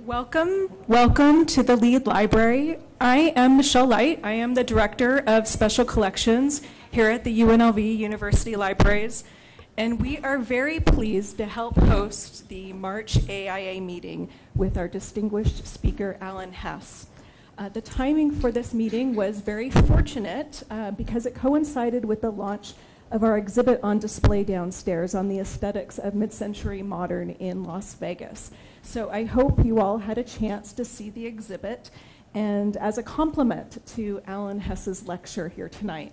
Welcome to the Lead Library. I am Michelle Light. I am the Director of Special Collections here at the UNLV University Libraries, and we are very pleased to help host the March AIA meeting with our distinguished speaker, Alan Hess. The timing for this meeting was very fortunate because it coincided with the launch of our exhibit on display downstairs on the aesthetics of mid-century modern in Las Vegas. So I hope you all had a chance to see the exhibit, and as a complement to Alan Hess's lecture here tonight.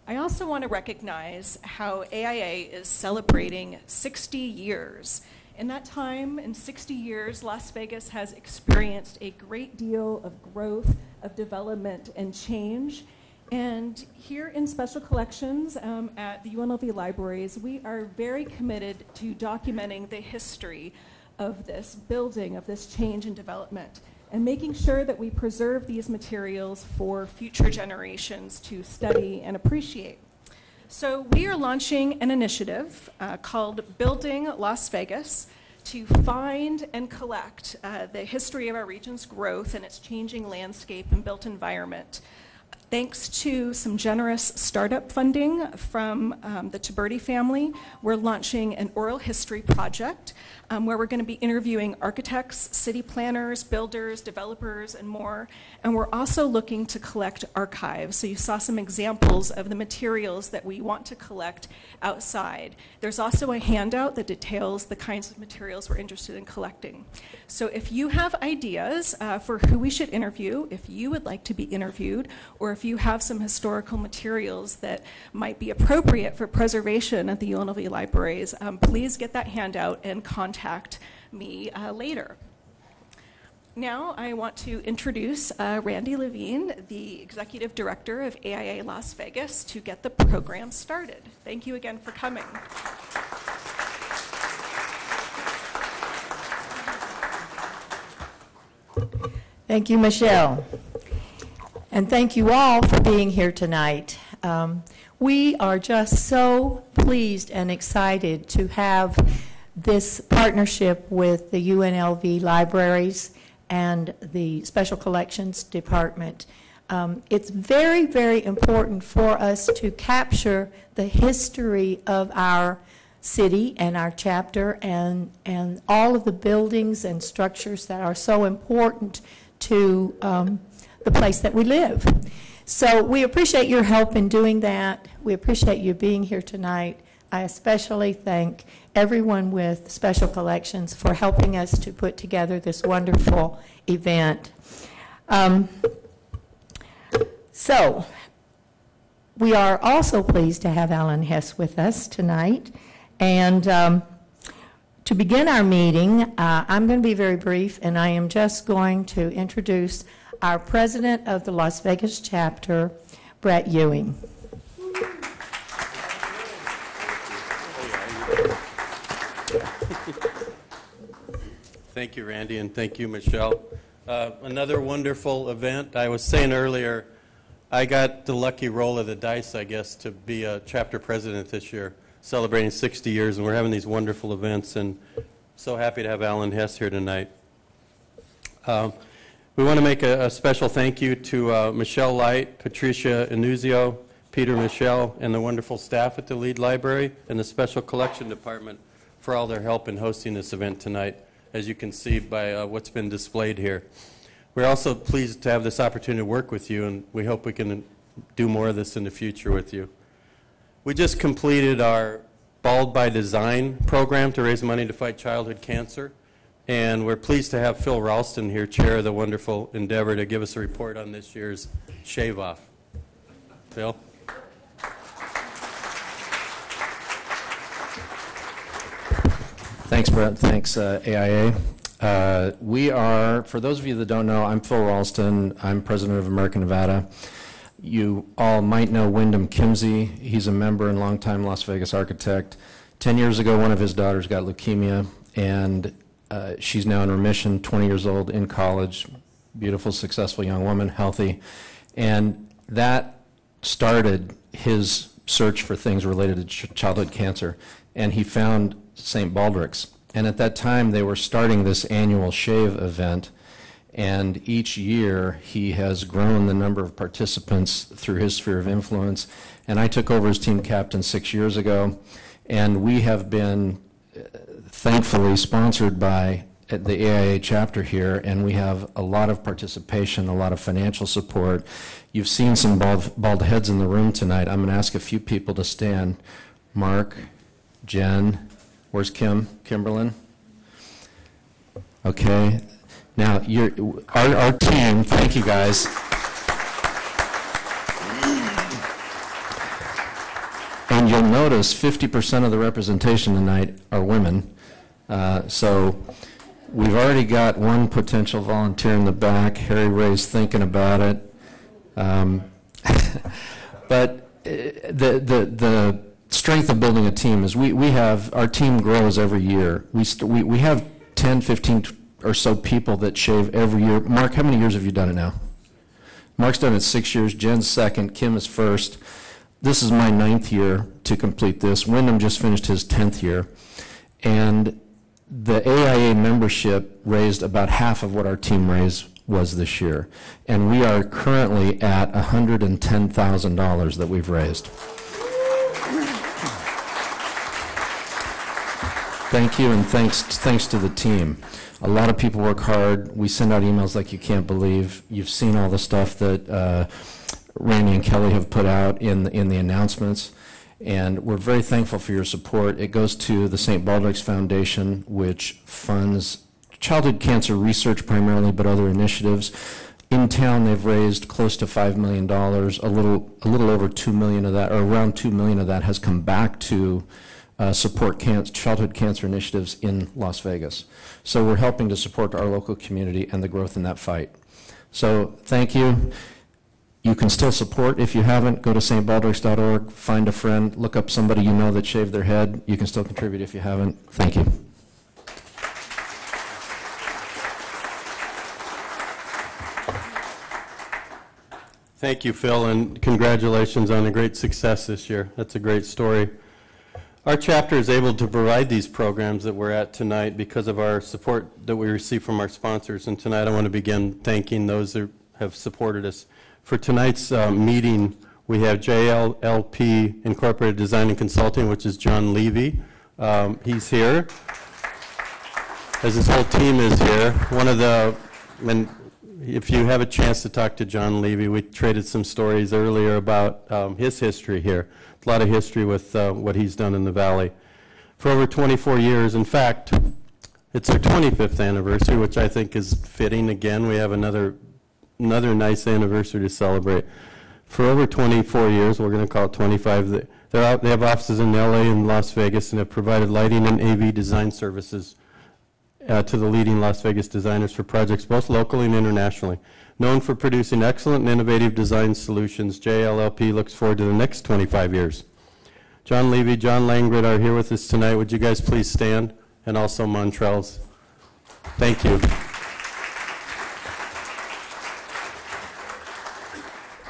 I also want to recognize how AIA is celebrating 60 years. In that time, in 60 years, Las Vegas has experienced a great deal of growth, of development, and change. And here in Special Collections at the UNLV Libraries, we are very committed to documenting the history of this building, of this change and development, and making sure that we preserve these materials for future generations to study and appreciate. So we are launching an initiative called Building Las Vegas to find and collect the history of our region's growth and its changing landscape and built environment. Thanks to some generous startup funding from the Tiberti family, we're launching an oral history project where we're going to be interviewing architects, city planners, builders, developers, and more. And we're also looking to collect archives. So you saw some examples of the materials that we want to collect outside. There's also a handout that details the kinds of materials we're interested in collecting. So if you have ideas for who we should interview, if you would like to be interviewed, or if you have some historical materials that might be appropriate for preservation at the UNLV Libraries, please get that handout and contact me later. Now I want to introduce Randy Levine, the Executive Director of AIA Las Vegas, to get the program started. Thank you again for coming. Thank you, Michelle. And thank you all for being here tonight. We are just so pleased and excited to have this partnership with the UNLV Libraries and the Special Collections Department. It's very, very important for us to capture the history of our city and our chapter and all of the buildings and structures that are so important to the place that we live. So we appreciate your help in doing that. We appreciate you being here tonight. I especially thank everyone with Special Collections for helping us to put together this wonderful event. So we are also pleased to have Alan Hess with us tonight. And to begin our meeting, I'm going to be very brief, and I am just going to introduce our president of the Las Vegas chapter, Brett Ewing. Thank you, Randy, and thank you, Michelle. Another wonderful event. I was saying earlier, I got the lucky roll of the dice, I guess, to be a chapter president this year, celebrating 60 years, and we're having these wonderful events, and so happy to have Alan Hess here tonight. We want to make a special thank you to Michelle Light, Patricia Inuzio, Peter Michelle, and the wonderful staff at the Lead Library and the Special Collection Department for all their help in hosting this event tonight, as you can see by what's been displayed here. We're also pleased to have this opportunity to work with you, and we hope we can do more of this in the future with you. We just completed our Bald by Design program to raise money to fight childhood cancer. And we're pleased to have Phil Ralston here, chair of the wonderful endeavor, to give us a report on this year's Shave Off. Phil? Thanks, Brett. Thanks, AIA. We are, for those of you that don't know, I'm Phil Ralston. I'm president of American Nevada. You all might know Wyndham Kimsey. He's a member and longtime Las Vegas architect. 10 years ago, one of his daughters got leukemia, and she's now in remission, 20 years old, in college, beautiful, successful young woman, healthy. And that started his search for things related to childhood cancer. And he found St. Baldrick's. And at that time, they were starting this annual shave event. And each year, he has grown the number of participants through his sphere of influence. And I took over as team captain 6 years ago. And we have been thankfully sponsored by the AIA chapter here, and we have a lot of participation, a lot of financial support. You've seen some bald heads in the room tonight. I'm going to ask a few people to stand. Mark, Jen, where's Kim? Kimberlyn? Okay. Now, our team, thank you guys. And you'll notice 50% of the representation tonight are women. So we've already got one potential volunteer in the back. Harry Ray's thinking about it. But the strength of building a team is we have, our team grows every year. We have 10, 15 or so people that shave every year. Mark, how many years have you done it now? Mark's done it 6 years, Jen's second, Kim is first. This is my 9th year to complete this. Wyndham just finished his 10th year. And the AIA membership raised about half of what our team raise was this year. And we are currently at $110,000 that we've raised. Thank you, and thanks to the team. A lot of people work hard. We send out emails like you can't believe. You've seen all the stuff that Randy and Kelly have put out in the announcements, and we're very thankful for your support. It goes to the St. Baldrick's Foundation, which funds childhood cancer research primarily, but other initiatives. In town, they've raised close to $5 million. A little over $2 million of that, or around $2 million of that, has come back to support childhood cancer initiatives in Las Vegas. So we're helping to support our local community and the growth in that fight. So thank you. You can still support if you haven't. Go to stbaldricks.org, find a friend, look up somebody you know that shaved their head. You can still contribute if you haven't. Thank you. Thank you, Phil, and congratulations on a great success this year. That's a great story. Our chapter is able to provide these programs that we're at tonight because of our support that we receive from our sponsors. And tonight I want to begin thanking those that have supported us. For tonight's meeting, we have JLLP Incorporated Design and Consulting, which is John Levy. He's here, as his whole team is here. And if you have a chance to talk to John Levy, we traded some stories earlier about his history here. A lot of history with what he's done in the Valley. For over 24 years, in fact, it's our 25th anniversary, which I think is fitting. Again, we have another nice anniversary to celebrate. For over 24 years, we're going to call it 25, they have offices in LA and Las Vegas and have provided lighting and AV design services to the leading Las Vegas designers for projects both locally and internationally. Known for producing excellent and innovative design solutions, JLLP looks forward to the next 25 years. John Levy, John Langrid are here with us tonight. Would you guys please stand? And also Montrell's. Thank you.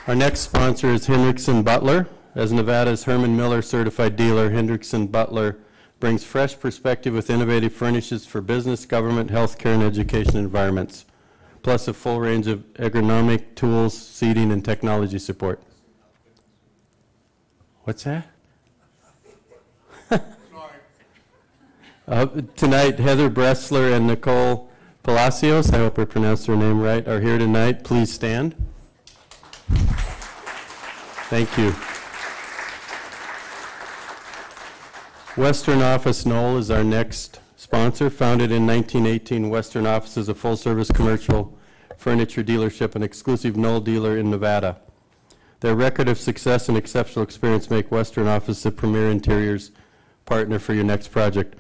Our next sponsor is Hendrickson Butler. As Nevada's Herman Miller certified dealer, Hendrickson Butler brings fresh perspective with innovative furnishes for business, government, healthcare, and education environments, plus a full range of ergonomic tools, seating, and technology support. What's that? Tonight, Heather Bressler and Nicole Palacios, I hope I pronounced her name right, are here tonight. Please stand. Thank you. Western Office Knoll is our next sponsor. Founded in 1918, Western Office is a full-service commercial furniture dealership and exclusive Knoll dealer in Nevada. Their record of success and exceptional experience make Western Office the premier interiors partner for your next project.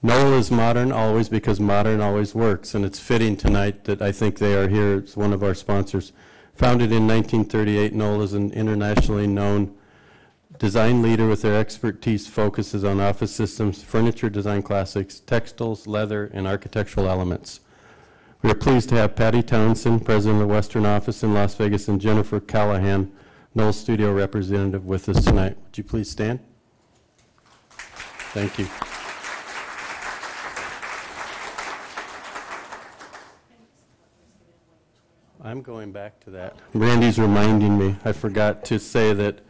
Knoll is modern always because modern always works, and it's fitting tonight that I think they are here as one of our sponsors. Founded in 1938, Knoll is an internationally known design leader with their expertise focuses on office systems, furniture design classics, textiles, leather, and architectural elements. We are pleased to have Patty Townsend, president of Western Office in Las Vegas, and Jennifer Callahan, Knoll studio representative, with us tonight. Would you please stand? Thank you. I'm going back to that. Randy's reminding me. I forgot to say that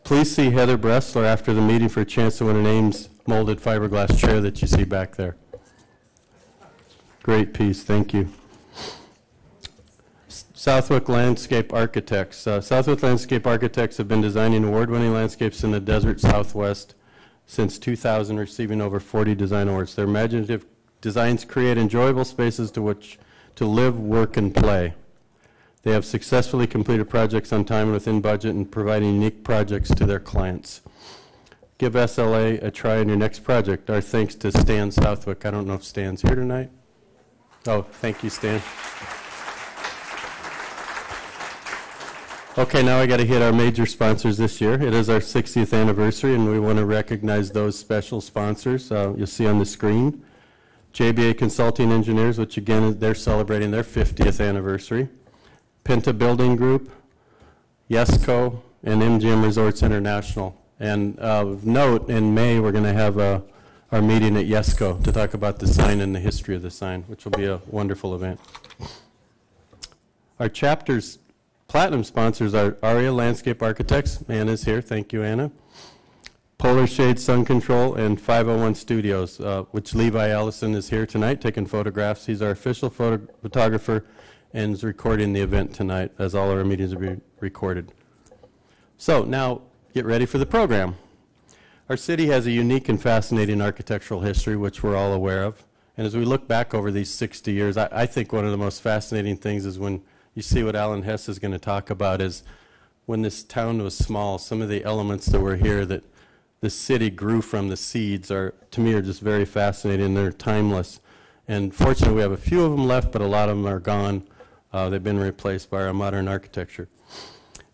please see Heather Bressler after the meeting for a chance to win an Ames molded fiberglass chair that you see back there. Great piece. Thank you. Southwick Landscape Architects. Southwick Landscape Architects have been designing award-winning landscapes in the desert Southwest since 2000, receiving over 40 design awards. Their imaginative designs create enjoyable spaces to which to live, work, and play. They have successfully completed projects on time and within budget and providing unique projects to their clients. Give SLA a try on your next project. Our thanks to Stan Southwick. I don't know if Stan's here tonight. Oh, thank you, Stan. Okay, now I got to hit our major sponsors this year. It is our 60th anniversary, and we want to recognize those special sponsors. You'll see on the screen. JBA Consulting Engineers, which again, they're celebrating their 50th anniversary. Pinta Building Group, Yesco, and MGM Resorts International. And of note, in May, we're going to have our meeting at Yesco to talk about the sign and the history of the sign, which will be a wonderful event. Our chapter's platinum sponsors are Aria Landscape Architects. Anna's here. Thank you, Anna. Polar Shade Sun Control and 501 Studios, which Levi Allison is here tonight taking photographs. He's our official photographer and is recording the event tonight, as all our meetings will be recorded. So now, get ready for the program. Our city has a unique and fascinating architectural history, which we're all aware of. And as we look back over these 60 years, I think one of the most fascinating things is when you see what Alan Hess is going to talk about is when this town was small, some of the elements that were here that the city grew from the seeds are, to me, are just very fascinating. They're timeless. And fortunately, we have a few of them left, but a lot of them are gone. They've been replaced by our modern architecture.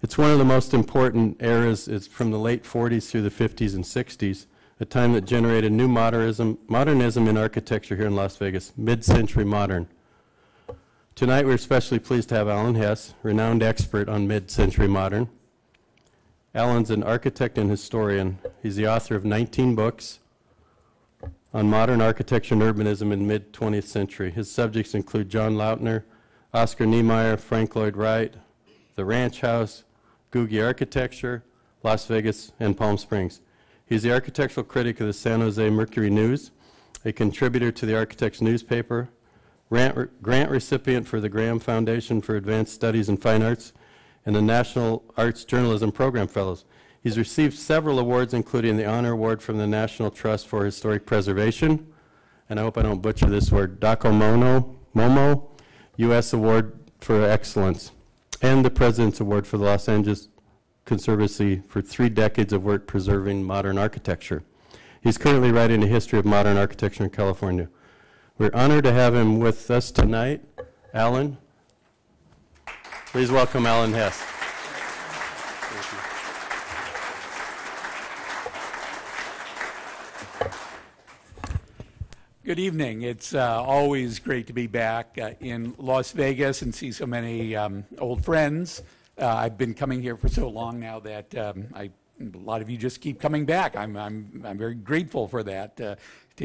It's one of the most important eras. It's from the late 40s through the 50s and 60s, a time that generated new modernism in architecture here in Las Vegas, mid-century modern. Tonight, we're especially pleased to have Alan Hess, renowned expert on mid-century modern. Alan's an architect and historian. He's the author of 19 books on modern architecture and urbanism in the mid-20th century. His subjects include John Lautner, Oscar Niemeyer, Frank Lloyd Wright, the Ranch House, Googie Architecture, Las Vegas, and Palm Springs. He's the architectural critic of the San Jose Mercury News, a contributor to the Architects newspaper, grant recipient for the Graham Foundation for Advanced Studies in Fine Arts, and the National Arts Journalism Program Fellows. He's received several awards, including the Honor Award from the National Trust for Historic Preservation, and I hope I don't butcher this word, Momo, U.S. Award for Excellence, and the President's Award for the Los Angeles Conservancy for 3 decades of work preserving modern architecture. He's currently writing a history of modern architecture in California. We're honored to have him with us tonight. Alan, please welcome Alan Hess. Good evening. It's always great to be back in Las Vegas and see so many old friends. I've been coming here for so long now that a lot of you just keep coming back. I'm very grateful for that to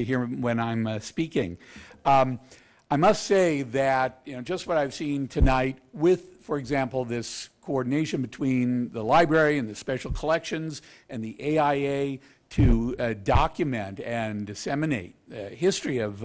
hear when I'm speaking. I must say that just what I've seen tonight with, for example, this coordination between the library and the special collections and the AIA to document and disseminate the history of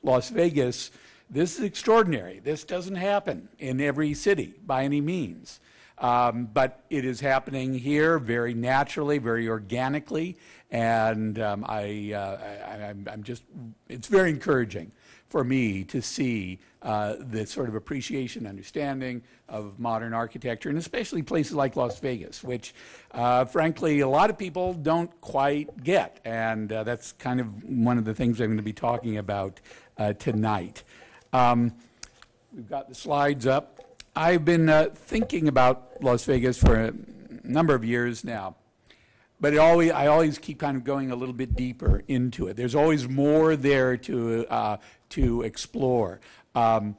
Las Vegas, this is extraordinary. This doesn't happen in every city by any means. But it is happening here very naturally, very organically, and I'm just, it's very encouraging for me to see the sort of appreciation, understanding of modern architecture, and especially places like Las Vegas, which frankly a lot of people don't quite get, and that's kind of one of the things I'm going to be talking about tonight. We've got the slides up. I've been thinking about Las Vegas for a number of years now, but I always keep kind of going a little bit deeper into it. There's always more there to explore. I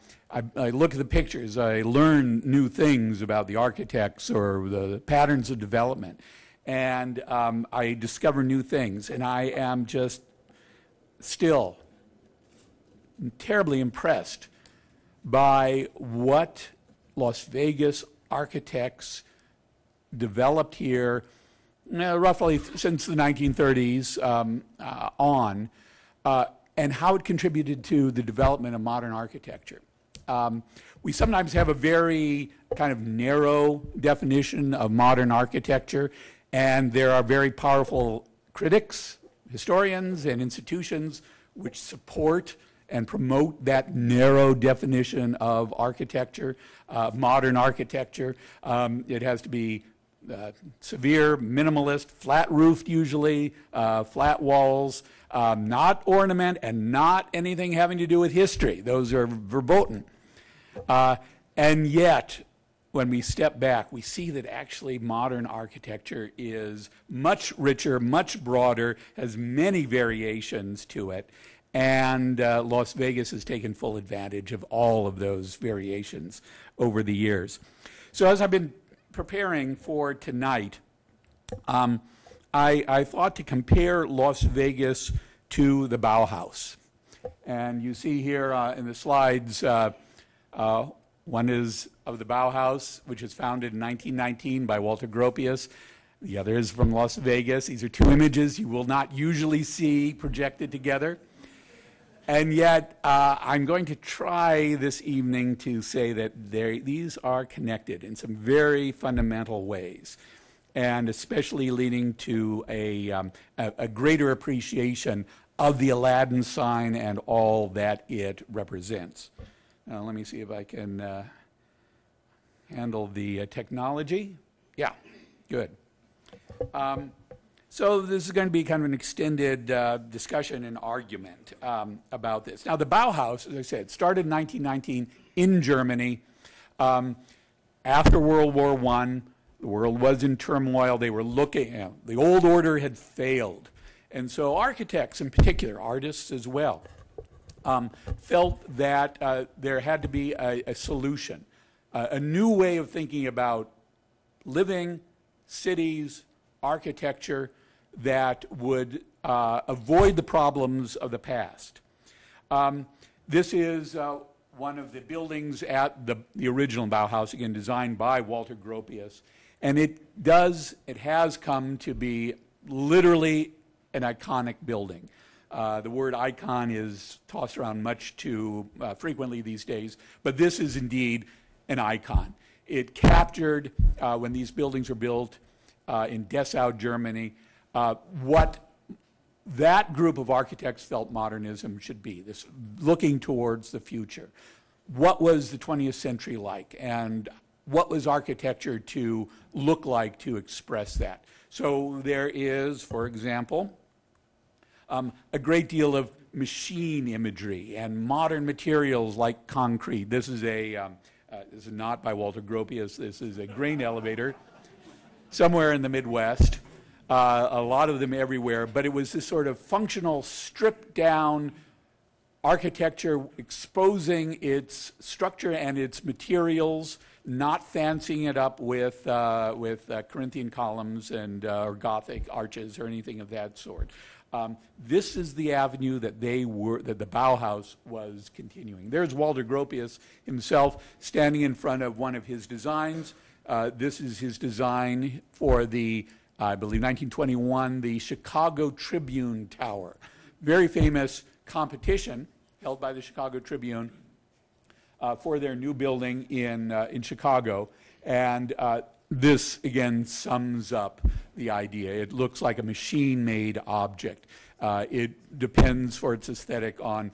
look at the pictures, I learn new things about the architects or the patterns of development, and I discover new things, and I am just still terribly impressed by what Las Vegas architects developed here roughly since the 1930s on, and how it contributed to the development of modern architecture. We sometimes have a very kind of narrow definition of modern architecture, and there are very powerful critics, historians, and institutions which support and promote that narrow definition of architecture, modern architecture. It has to be severe, minimalist, flat-roofed usually, flat walls, not ornament, and not anything having to do with history. Those are verboten. And yet, when we step back, we see that actually modern architecture is much richer, much broader, has many variations to it, and Las Vegas has taken full advantage of all of those variations over the years. So as I've been preparing for tonight, I thought to compare Las Vegas to the Bauhaus. And you see here in the slides, one is of the Bauhaus, which was founded in 1919 by Walter Gropius. The other is from Las Vegas. These are two images you will not usually see projected together. And yet, I'm going to try this evening to say that these are connected in some very fundamental ways, and especially leading to a greater appreciation of the Aladdin sign and all that it represents. Now, let me see if I can handle the technology. Yeah, good. So this is going to be kind of an extended discussion and argument about this. Now, the Bauhaus, as I said, started in 1919 in Germany. After World War I, the world was in turmoil. They were looking, the old order had failed. And so architects in particular, artists as well, felt that there had to be a solution, a new way of thinking about living, cities, architecture that would avoid the problems of the past. This is one of the buildings at the original Bauhaus, again designed by Walter Gropius, and it has come to be literally an iconic building. The word icon is tossed around much too frequently these days, but this is indeed an icon. It captured, when these buildings were built in Dessau, Germany, what that group of architects felt modernism should be, this looking towards the future. What was the 20th century like, and what was architecture to look like to express that? So there is, for example, a great deal of machine imagery and modern materials like concrete. This is this is not by Walter Gropius. This is a grain elevator somewhere in the Midwest. A lot of them everywhere, but it was this sort of functional, stripped-down architecture exposing its structure and its materials, not fancying it up with Corinthian columns and or Gothic arches or anything of that sort. This is the avenue that that the Bauhaus was continuing. There's Walter Gropius himself standing in front of one of his designs. This is his design for the, I believe, 1921, the Chicago Tribune Tower. Very famous competition held by the Chicago Tribune for their new building in Chicago. And this, again, sums up the idea. It looks like a machine-made object. It depends for its aesthetic on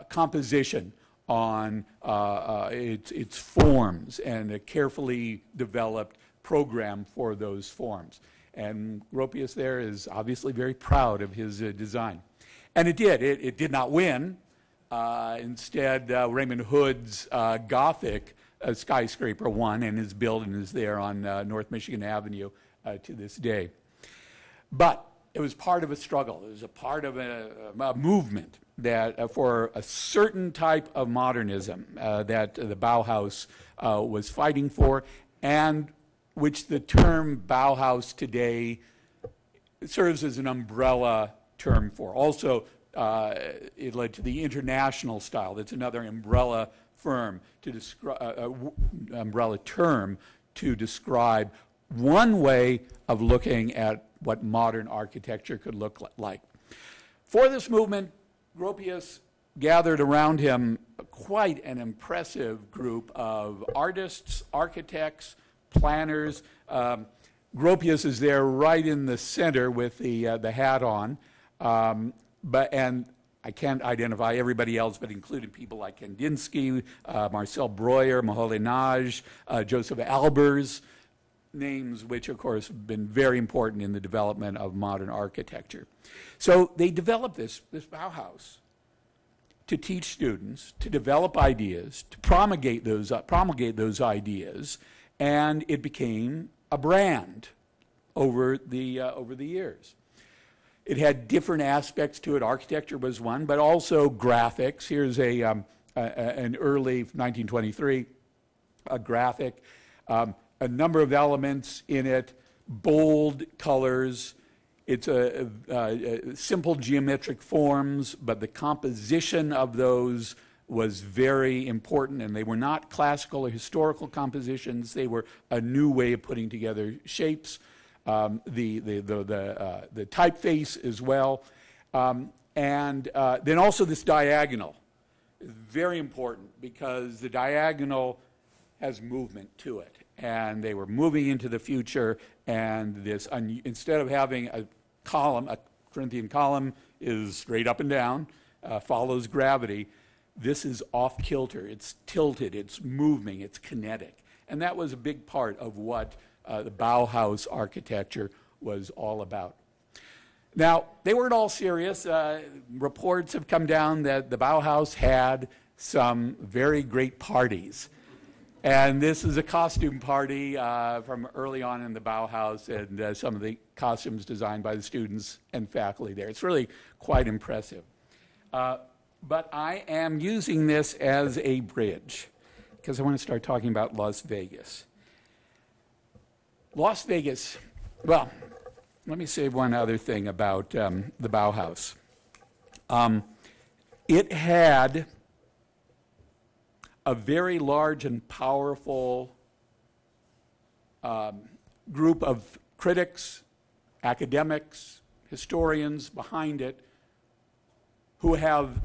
composition, on its forms, and a carefully developed program for those forms. And Gropius there is obviously very proud of his design. And it did. It did not win. Instead, Raymond Hood's Gothic skyscraper won, and his building is there on North Michigan Avenue to this day. But it was part of a struggle. It was a part of a movement that for a certain type of modernism that the Bauhaus was fighting for, and which the term Bauhaus today serves as an umbrella term for. Also, it led to the international style. That's another umbrella firm to describe umbrella term to describe one way of looking at what modern architecture could look like. For this movement, Gropius gathered around him quite an impressive group of artists, architects, planners. Gropius is there right in the center with the hat on, and I can't identify everybody else, but including people like Kandinsky, Marcel Breuer, Moholy-Nagy, Joseph Albers, names which, of course, have been very important in the development of modern architecture. So they developed this Bauhaus to teach students, to develop ideas, to promulgate those ideas, and it became a brand over the years. It had different aspects to it. Architecture was one, but also graphics. Here's an early 1923 a graphic. A number of elements in it, bold colors. It's simple geometric forms, but the composition of those was very important, and they were not classical or historical compositions. They were a new way of putting together shapes. The typeface as well, and then also this diagonal is very important because the diagonal has movement to it, and they were moving into the future. And this, instead of having a column, a Corinthian column is straight up and down, follows gravity. This is off kilter. It's tilted. It's moving. It's kinetic, and that was a big part of what the Bauhaus architecture was all about. Now, they weren't all serious. Reports have come down that the Bauhaus had some very great parties. And this is a costume party from early on in the Bauhaus, and some of the costumes designed by the students and faculty there. It's really quite impressive. But I am using this as a bridge because I want to start talking about Las Vegas. Las Vegas, well, let me say one other thing about the Bauhaus. It had a very large and powerful group of critics, academics, historians behind it who have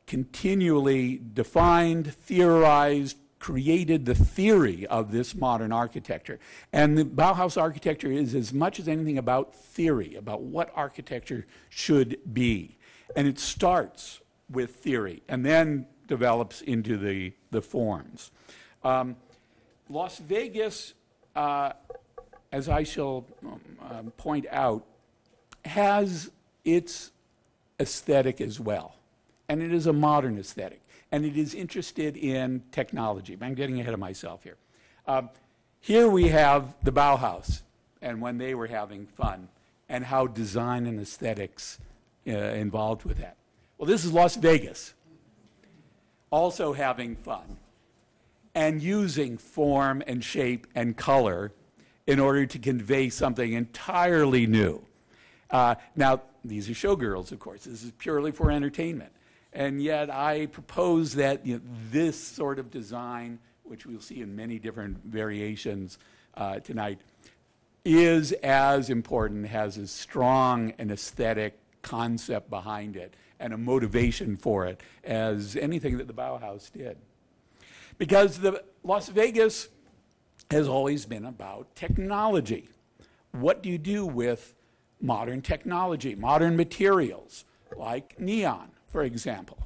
continually defined, theorized, created the theory of this modern architecture. And the Bauhaus architecture is as much as anything about theory, about what architecture should be. And it starts with theory and then develops into the forms. Las Vegas, as I shall point out, has its aesthetic as well. And it is a modern aesthetic. And it is interested in technology. I'm getting ahead of myself here. Here we have the Bauhaus and when they were having fun and how design and aesthetics involved with that. Well, this is Las Vegas, also having fun and using form and shape and color in order to convey something entirely new. Now, these are showgirls, of course. This is purely for entertainment. And yet I propose that this sort of design, which we'll see in many different variations tonight, is as important, has as strong an aesthetic concept behind it and a motivation for it as anything that the Bauhaus did. Because the Las Vegas has always been about technology. What do you do with modern technology, modern materials, like neon, for example?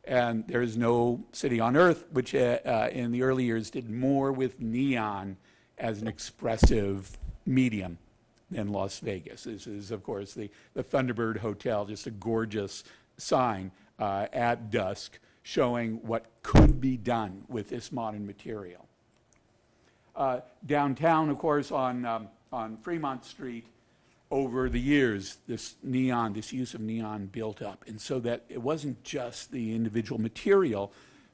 And there is no city on earth which in the early years did more with neon as an expressive medium than Las Vegas. This is, of course, the Thunderbird Hotel, just a gorgeous sign at dusk showing what could be done with this modern material. Downtown, of course, on Fremont Street, over the years, this use of neon built up. And so that it wasn't just the individual material,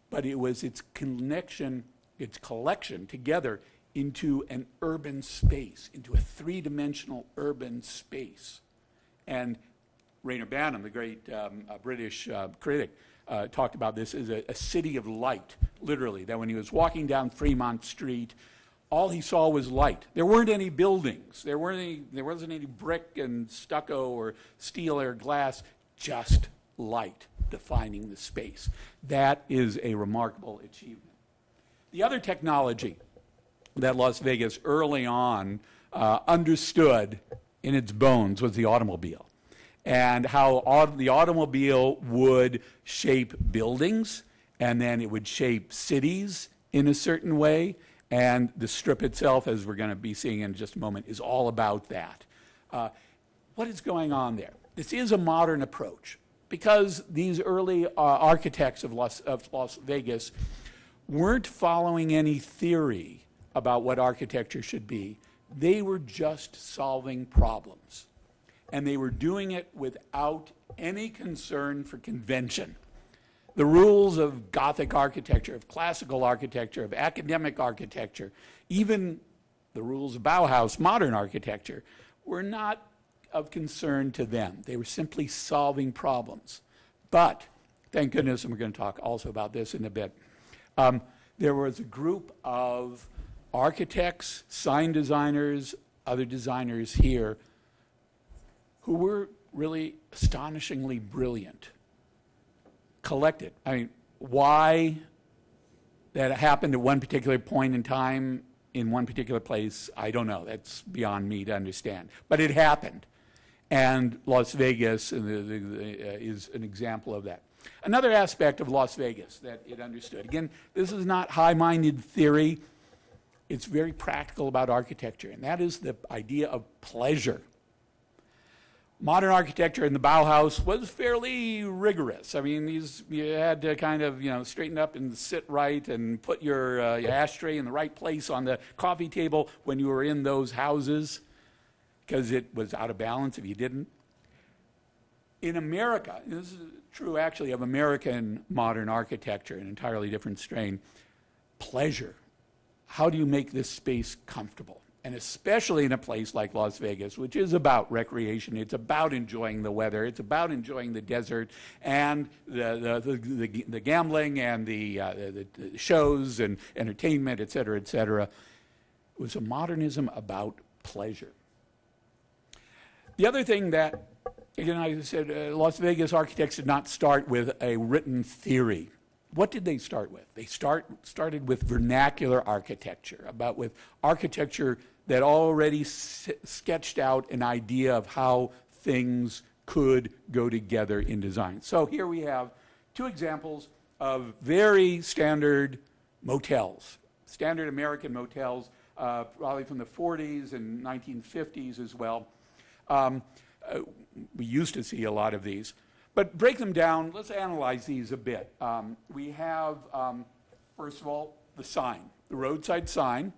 but it was its connection, its collection together into an urban space, into a three-dimensional urban space. And Rayner Banham, the great British critic, talked about this as a city of light, literally, that when he was walking down Fremont Street, all he saw was light. There weren't any buildings. There wasn't any brick and stucco or steel or glass, just light defining the space. That is a remarkable achievement. The other technology that Las Vegas early on understood in its bones was the automobile, and how the automobile would shape buildings, and then it would shape cities in a certain way. And the Strip itself, as we're going to be seeing in just a moment, is all about that. What is going on there? This is a modern approach, because these early architects of Las Vegas weren't following any theory about what architecture should be. They were just solving problems. And they were doing it without any concern for convention. The rules of Gothic architecture, of classical architecture, of academic architecture, even the rules of Bauhaus modern architecture, were not of concern to them. They were simply solving problems. But, thank goodness, and we're going to talk also about this in a bit, there was a group of architects, sign designers, other designers here who were really astonishingly brilliant. Collected. I mean, why that happened at one particular point in time in one particular place, I don't know. That's beyond me to understand. But it happened. And Las Vegas is an example of that. Another aspect of Las Vegas that it understood. Again, this is not high-minded theory. It's very practical about architecture, and that is the idea of pleasure. Modern architecture in the Bauhaus was fairly rigorous. I mean, you had to kind of, straighten up and sit right and put your ashtray in the right place on the coffee table when you were in those houses, because it was out of balance if you didn't. In America, this is true actually of American modern architecture, an entirely different strain, pleasure. How do you make this space comfortable? And especially in a place like Las Vegas, which is about recreation, it's about enjoying the weather, it's about enjoying the desert and the gambling and the shows and entertainment, et cetera, et cetera. It was a modernism about pleasure. The other thing that, again, I said, Las Vegas architects did not start with a written theory. What did they start with? They started with vernacular architecture, with architecture that already sketched out an idea of how things could go together in design. So here we have two examples of very standard motels, standard American motels, probably from the 40s and 1950s as well. We used to see a lot of these. But break them down, let's analyze these a bit. We have, first of all, the sign, the roadside sign,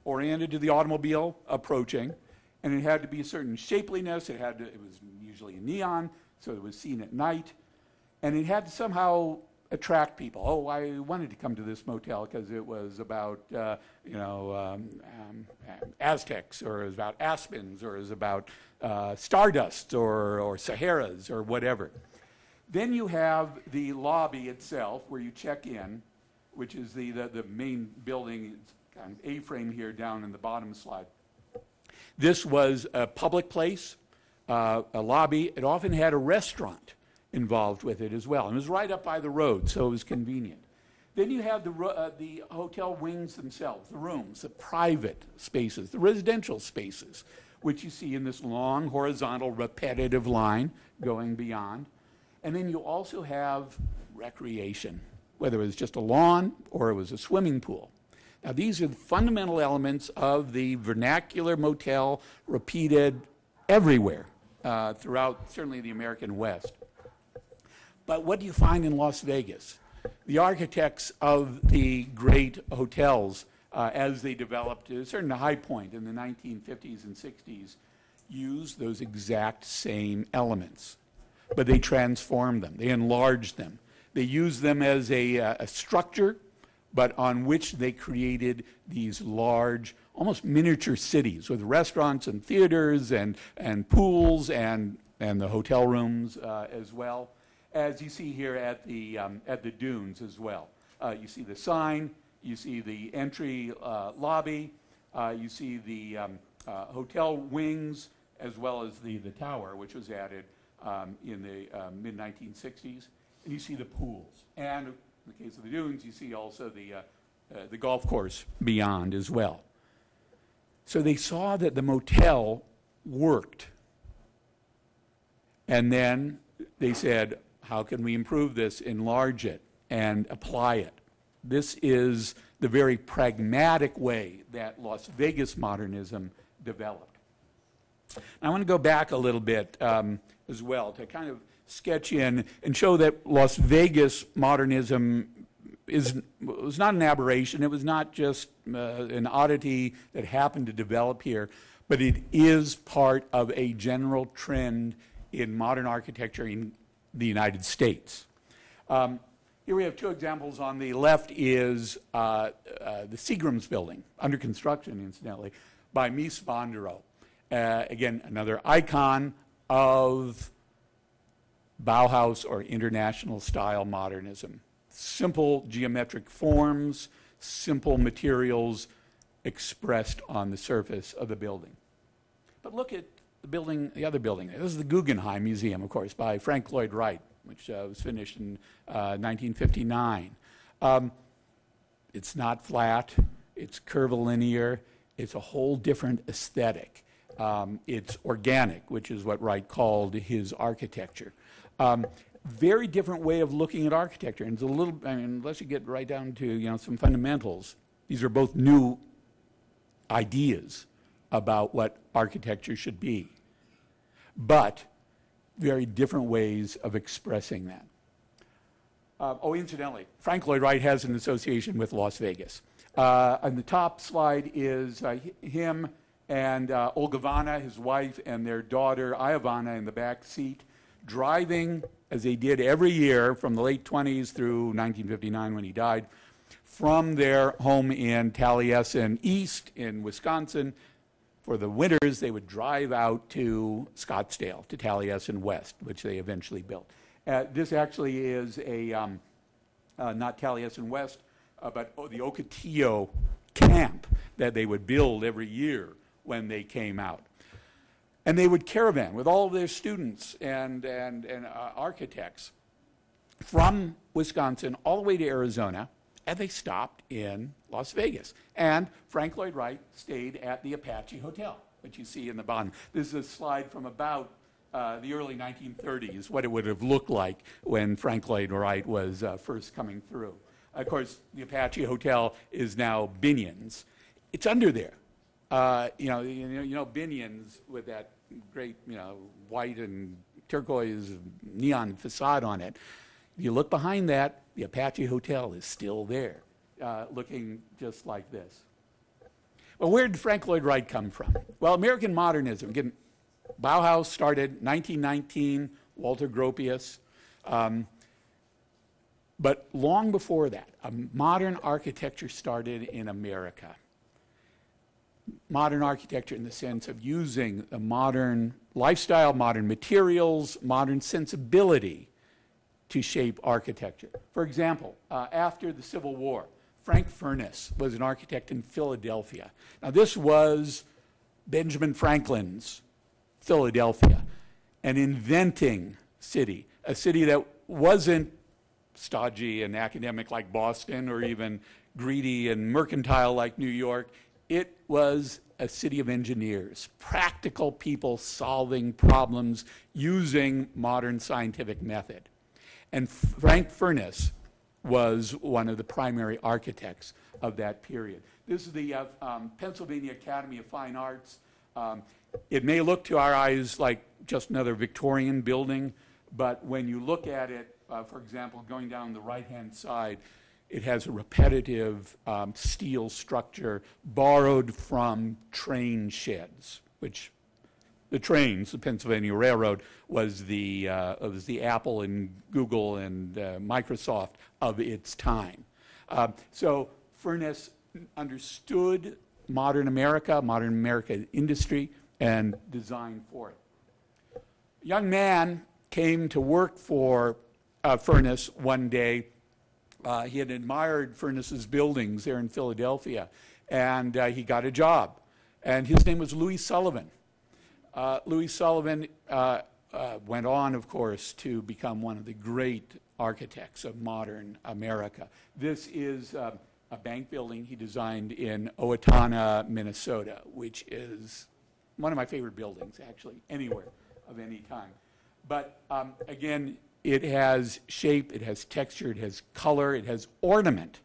oriented to the automobile approaching, and it had to be a certain shapeliness. It was usually a neon, so it was seen at night, and it had to somehow attract people. Oh, I wanted to come to this motel because it was about, Aztecs, or it was about aspens, or it was about stardust, or Saharas, or whatever. Then you have the lobby itself, where you check in, which is the main building. It's kind of A-frame here down in the bottom slide. This was a public place, a lobby. It often had a restaurant involved with it as well. And it was right up by the road, so it was convenient. Then you have the hotel wings themselves, the rooms, the private spaces, the residential spaces, which you see in this long, horizontal, repetitive line going beyond. And then you also have recreation, whether it was just a lawn or it was a swimming pool. Now, these are the fundamental elements of the vernacular motel repeated everywhere throughout, certainly the American West. But what do you find in Las Vegas? The architects of the great hotels, as they developed to a certain high point in the 1950s and 60s, used those exact same elements. But they transformed them. They enlarged them. They used them as a structure, but on which they created these large, almost miniature cities with restaurants and theaters and pools and the hotel rooms as well. as you see here at the dunes as well. You see the sign, you see the entry lobby, you see the hotel wings, as well as the tower, which was added in the mid-1960s, and you see the pools. And in the case of the dunes, you see also the golf course beyond as well. So they saw that the motel worked. And then they said, how can we improve this, enlarge it, and apply it? This is the very pragmatic way that Las Vegas modernism developed. I want to go back a little bit as well to kind of sketch in and show that Las Vegas modernism was not an aberration. It was not just an oddity that happened to develop here, but it is part of a general trend in modern architecture in the United States. Here we have two examples. On the left is the Seagram's building, under construction, incidentally, by Mies van der Rohe. Again, another icon of Bauhaus or international style modernism. Simple geometric forms, simple materials expressed on the surface of the building. But look at the building, the other building. This is the Guggenheim Museum, of course, by Lloyd Wright, which was finished in 1959. It's not flat, it's curvilinear, it's a whole different aesthetic. It's organic, which is what Wright called his architecture. Very different way of looking at architecture. And it's a little, I mean, unless you get right down to some fundamentals, these are both new ideas about what architecture should be, but very different ways of expressing that. Incidentally, Lloyd Wright has an association with Las Vegas. On the top slide is him and Olga Vanna, his wife, and their daughter, Iovana, in the back seat, driving, as they did every year from the late 20s through 1959 when he died, from their home in Taliesin East in Wisconsin. For the winters, they would drive out to Scottsdale, to Taliesin West, which they eventually built. This actually is not Taliesin West, but the Ocotillo camp that they would build every year when they came out. And they would caravan with all of their students and architects from Wisconsin all the way to Arizona, and they stopped in Las Vegas. And Lloyd Wright stayed at the Apache Hotel, which you see in the bottom. This is a slide from about the early 1930s, what it would have looked like when Lloyd Wright was first coming through. Of course, the Apache Hotel is now Binion's. It's under there. Binion's with that great, white and turquoise neon facade on it. If you look behind that, the Apache Hotel is still there, looking just like this. Well, where did Lloyd Wright come from? Well, American modernism, again, Bauhaus started 1919, Walter Gropius. But long before that, modern architecture started in America. Modern architecture in the sense of using a modern lifestyle, modern materials, modern sensibility to shape architecture. For example, after the Civil War, Frank Furness was an architect in Philadelphia. Now this was Benjamin Franklin's Philadelphia, an inventing city, a city that wasn't stodgy and academic like Boston or even greedy and mercantile like New York. It was a city of engineers, practical people solving problems using modern scientific method. And Frank Furness was one of the primary architects of that period. This is the Pennsylvania Academy of Fine Arts. It may look to our eyes like just another Victorian building, but when you look at it, for example, going down the right-hand side, it has a repetitive steel structure borrowed from train sheds, which the trains, the Pennsylvania Railroad, was the Apple and Google and Microsoft of its time. So Furness understood modern American industry, and designed for it. A young man came to work for Furness one day. He had admired Furness's buildings there in Philadelphia, and he got a job. And his name was Louis Sullivan. Louis Sullivan went on, of course, to become one of the great architects of modern America. This is a bank building he designed in Owatonna, Minnesota, which is one of my favorite buildings, actually, anywhere of any time. But again, it has shape, it has texture, it has color, it has ornament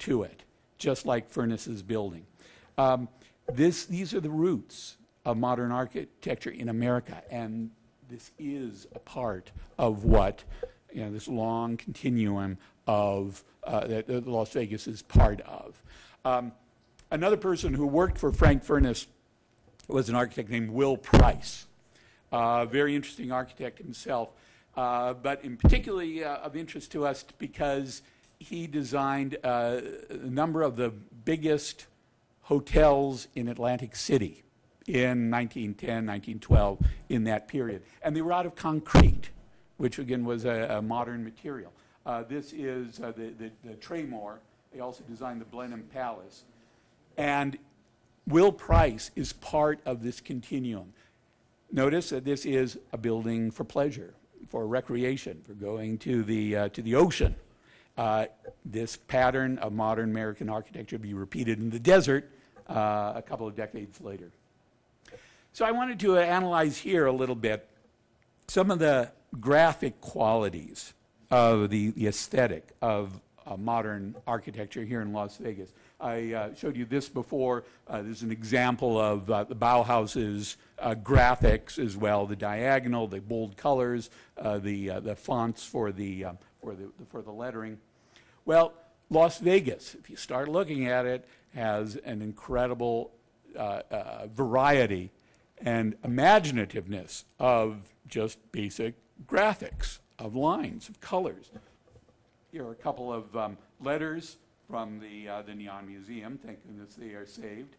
to it, just like Furness's building. These are the roots of modern architecture in America, and this is a part of what, this long continuum of that Las Vegas is part of. Another person who worked for Frank Furness was an architect named Will Price. Very interesting architect himself, but in particularly of interest to us because he designed a number of the biggest hotels in Atlantic City in 1910, 1912, in that period. And they were out of concrete, which again was a modern material. This is the Traymore. They also designed the Blenheim Palace. And Will Price is part of this continuum. Notice that this is a building for pleasure, for recreation, for going to the ocean. This pattern of modern American architecture will be repeated in the desert a couple of decades later. So I wanted to analyze here a little bit some of the graphic qualities of the aesthetic of modern architecture here in Las Vegas. I showed you this before. This is an example of the Bauhaus's graphics as well, the diagonal, the bold colors, the fonts for the lettering. Well, Las Vegas, if you start looking at it, has an incredible variety and imaginativeness of just basic graphics, of lines, of colors. Here are a couple of letters from the Neon Museum. Thank goodness they are saved.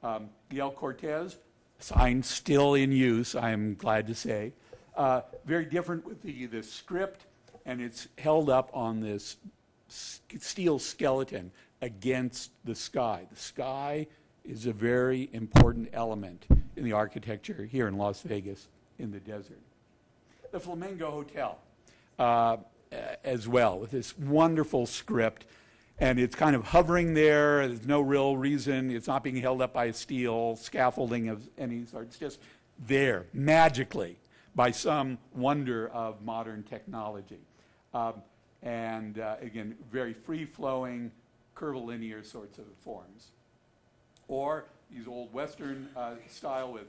The El Cortez, sign still in use, I am glad to say. Very different with the script, and it's held up on this steel skeleton against the sky. The sky is a very important element in the architecture here in Las Vegas in the desert. The Flamingo Hotel as well, with this wonderful script, and it's kind of hovering there. There's no real reason. It's not being held up by a steel scaffolding of any sort. It's just there, magically, by some wonder of modern technology. Again, very free-flowing, curvilinear sorts of forms. Or these old Western style with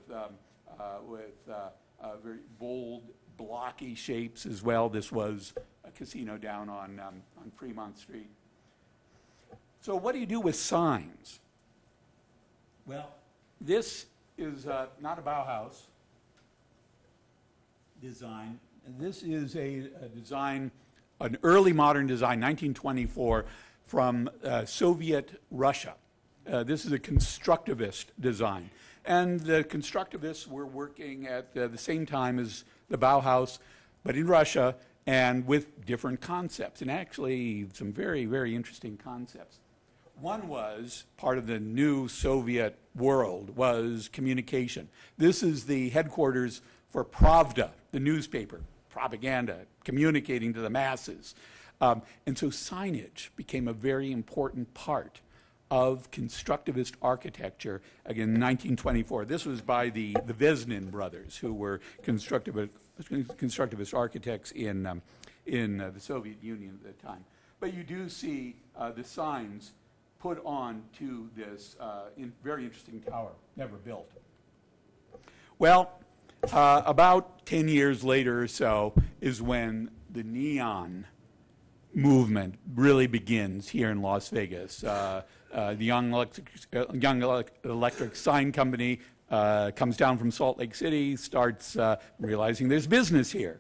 very bold, blocky shapes as well. This was a casino down on Fremont Street. So what do you do with signs? Well, this is not a Bauhaus design. This is a design, an early modern design, 1924, from Soviet Russia. This is a constructivist design. And the constructivists were working at the same time as the Bauhaus, but in Russia, and with different concepts, and actually some very, very interesting concepts. One was, part of the new Soviet world, was communication. This is the headquarters for Pravda, the newspaper, propaganda, communicating to the masses. And so signage became a very important part of constructivist architecture, again, in 1924. This was by the Vesnin brothers, who were constructivist architects in the Soviet Union at the time. But you do see the signs put on to this very interesting tower, never built. Well, about 10 years later or so is when the neon movement really begins here in Las Vegas. The Young Electric Sign Company comes down from Salt Lake City, starts realizing there's business here,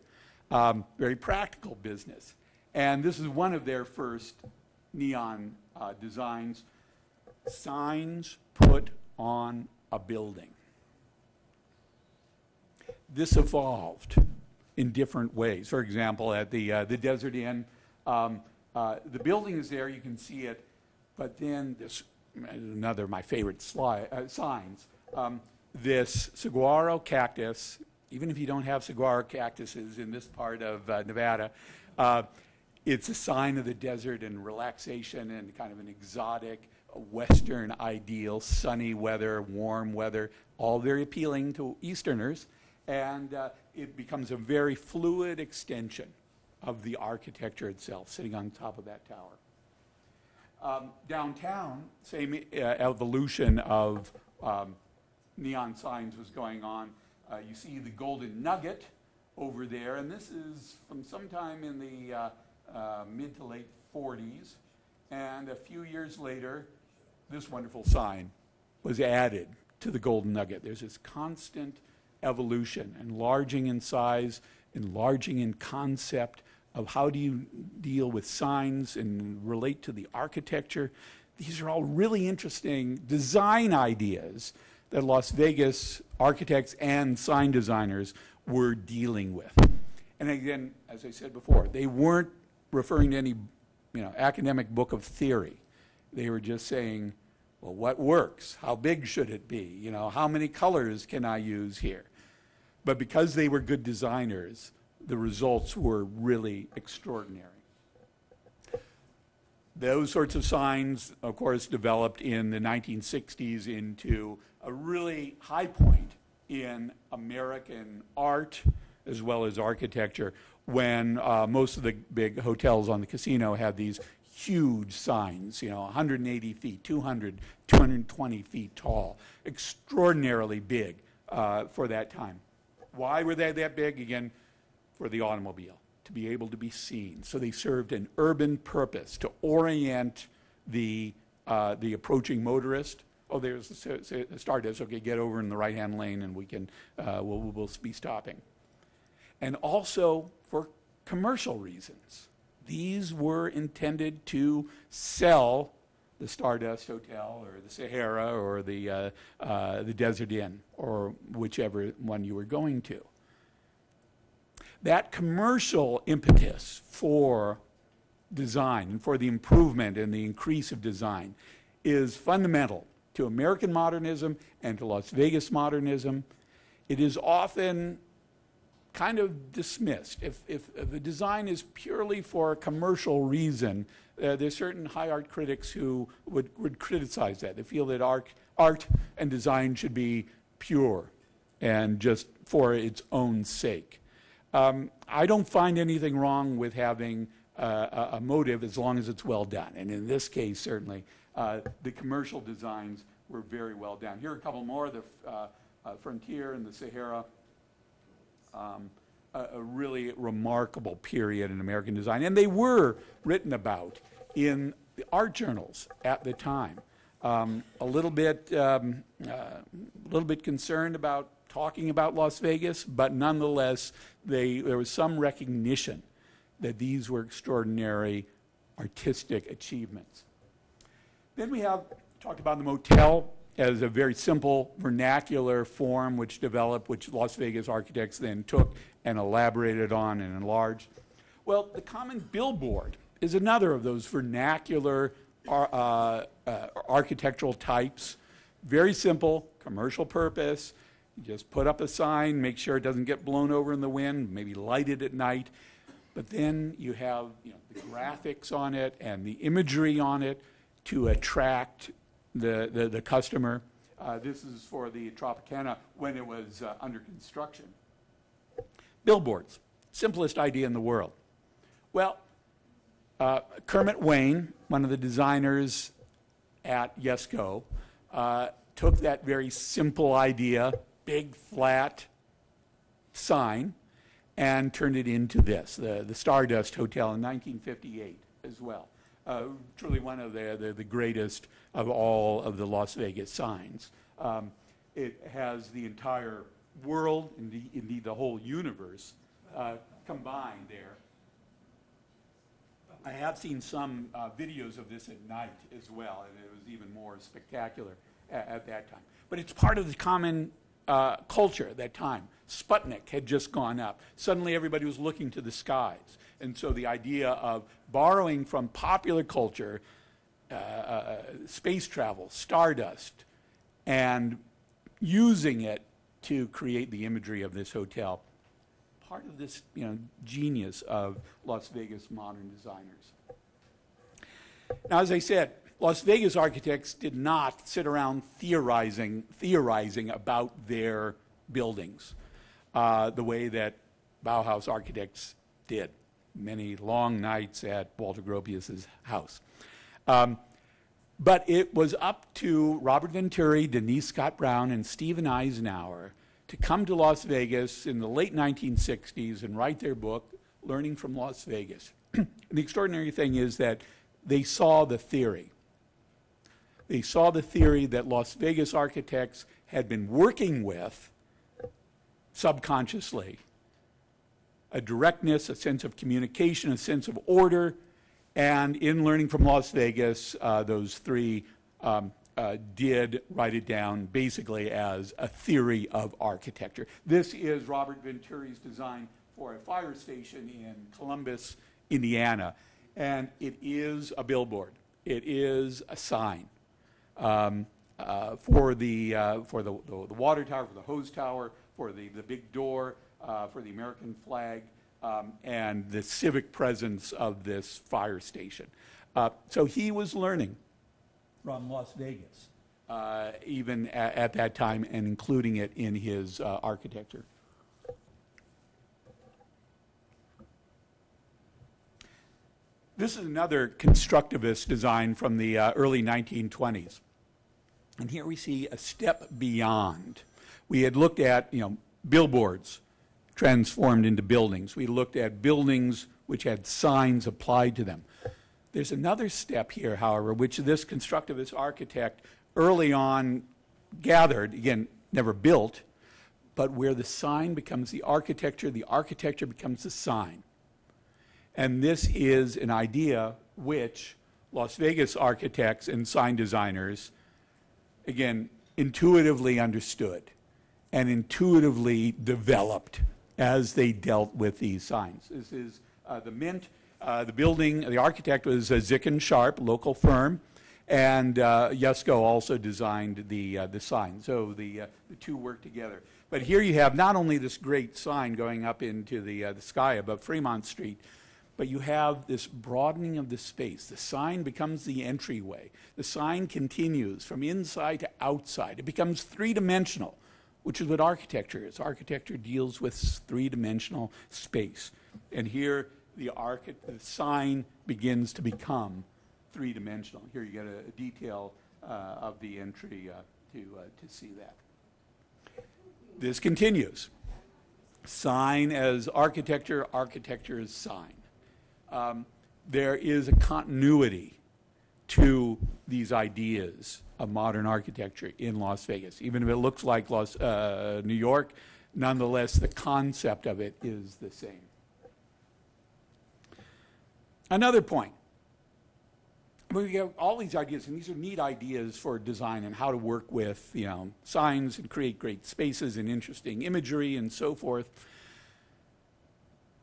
very practical business. And this is one of their first neon designs, signs put on a building. This evolved in different ways. For example, at the Desert Inn, the building is there, you can see it, but then this, another of my favorite signs, this saguaro cactus, even if you don't have saguaro cactuses in this part of Nevada, it's a sign of the desert and relaxation and kind of an exotic Western ideal, sunny weather, warm weather, all very appealing to Easterners, and it becomes a very fluid extension of the architecture itself, sitting on top of that tower. Downtown, same evolution of neon signs was going on. You see the Golden Nugget over there, and this is from sometime in the mid to late 40s, and a few years later, this wonderful sign was added to the Golden Nugget. There's this constant evolution, enlarging in size, enlarging in concept of how do you deal with signs and relate to the architecture. These are all really interesting design ideas that Las Vegas architects and sign designers were dealing with. And again, as I said before, they weren't referring to any academic book of theory. They were just saying, well, what works? How big should it be? How many colors can I use here? But because they were good designers, the results were really extraordinary. Those sorts of signs, of course, developed in the 1960s into a really high point in American art as well as architecture, when most of the big hotels on the casino had these huge signs, 180 feet, 200, 220 feet tall, extraordinarily big for that time. Why were they that big? Again, for the automobile, to be able to be seen. So they served an urban purpose to orient the approaching motorist. Oh, there's the Stardust. Okay, get over in the right-hand lane, and we can we'll be stopping. And also for commercial reasons. These were intended to sell the Stardust Hotel or the Sahara or the Desert Inn or whichever one you were going to. That commercial impetus for design and for the improvement and the increase of design is fundamental to American modernism and to Las Vegas modernism. It is often kind of dismissed. If the design is purely for a commercial reason, there's certain high art critics who would criticize that. They feel that art and design should be pure and just for its own sake. I don't find anything wrong with having a motive as long as it's well done. And in this case, certainly, the commercial designs were very well done. Here are a couple more, the Frontier and the Sahara. A really remarkable period in American design. And they were written about in the art journals at the time. A little bit concerned about talking about Las Vegas, but nonetheless, there was some recognition that these were extraordinary artistic achievements. Then we have talked about the motel as a very simple vernacular form which developed, which Las Vegas architects then took and elaborated on and enlarged. Well, the common billboard is another of those vernacular architectural types. Very simple, commercial purpose. You just put up a sign, make sure it doesn't get blown over in the wind, maybe light it at night. But then you have the graphics on it and the imagery on it to attract the customer. This is for the Tropicana when it was under construction. Billboards, simplest idea in the world. Well, Kermit Wayne, one of the designers at Yesco, took that very simple idea, big flat sign, and turned it into this, the Stardust Hotel in 1958 as well. Truly one of the greatest of all of the Las Vegas signs. It has the entire world, indeed the whole universe, combined there. I have seen some videos of this at night as well, and it was even more spectacular at that time. But it's part of the common culture at that time. Sputnik had just gone up. Suddenly everybody was looking to the skies. And so the idea of borrowing from popular culture, space travel, stardust, and using it to create the imagery of this hotel, part of this genius of Las Vegas modern designers. Now, as I said, Las Vegas architects did not sit around theorizing about their buildings the way that Bauhaus architects did. Many long nights at Walter Gropius's house. But it was up to Robert Venturi, Denise Scott Brown, and Stephen Eisenhower to come to Las Vegas in the late 1960s and write their book, Learning from Las Vegas. The extraordinary thing is that they saw the theory. They saw the theory that Las Vegas architects had been working with subconsciously. A directness, a sense of communication, a sense of order, and in Learning from Las Vegas, those three did write it down basically as a theory of architecture. This is Robert Venturi's design for a fire station in Columbus, Indiana, and it is a billboard. It is a sign for the water tower, for the hose tower, for the big door, for the American flag, and the civic presence of this fire station. So he was learning from Las Vegas, even at that time, and including it in his architecture. This is another constructivist design from the early 1920s. And here we see a step beyond. We had looked at, billboards transformed into buildings. We looked at buildings which had signs applied to them. There's another step here, however, which this constructivist architect early on gathered, again, never built, but where the sign becomes the architecture becomes the sign. And this is an idea which Las Vegas architects and sign designers, again, intuitively understood and intuitively developed as they dealt with these signs. This is the Mint. The building, the architect was Zick and Sharp, local firm, and Yusko also designed the sign. So the two work together. But here you have not only this great sign going up into the sky above Fremont Street, but you have this broadening of the space. The sign becomes the entryway. The sign continues from inside to outside. It becomes three-dimensional, which is what architecture is. Architecture deals with three-dimensional space. And here the sign begins to become three-dimensional. Here you get a detail of the entry to see that. This continues. Sign as architecture, architecture as sign. There is a continuity to these ideas of modern architecture in Las Vegas. Even if it looks like New York, nonetheless, the concept of it is the same. Another point. We have all these ideas, and these are neat ideas for design and how to work with, signs and create great spaces and interesting imagery and so forth.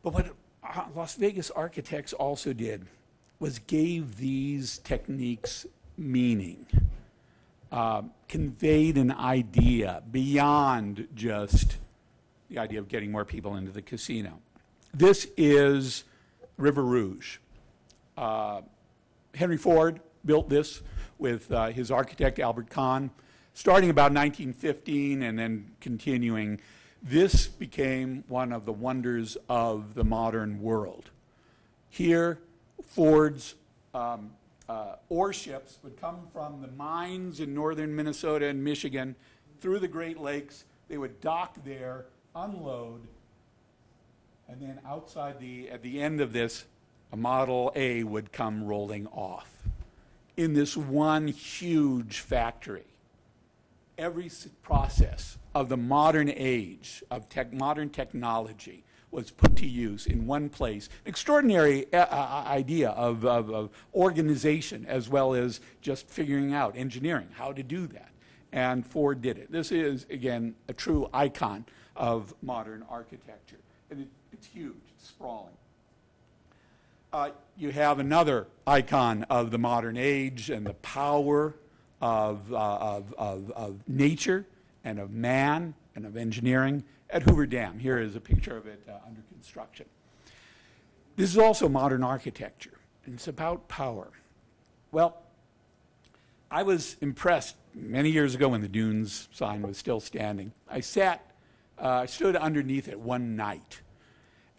But what Las Vegas architects also did was gave these techniques meaning, conveyed an idea beyond just the idea of getting more people into the casino. This is River Rouge. Henry Ford built this with his architect, Albert Kahn, starting about 1915 and then continuing. This became one of the wonders of the modern world. Here, Ford's ore ships would come from the mines in northern Minnesota and Michigan through the Great Lakes. They would dock there, unload, and then outside at the end of this, a Model A would come rolling off in this one huge factory. Every process of the modern age, of modern technology, was put to use in one place. An extraordinary idea of organization, as well as just figuring out, engineering, how to do that. and Ford did it. This is, again, a true icon of modern architecture. And it's huge, it's sprawling. You have another icon of the modern age and the power of nature and of man and of engineering at Hoover Dam. Here is a picture of it under construction. This is also modern architecture, and it's about power. Well, I was impressed many years ago when the Dunes sign was still standing. I stood underneath it one night,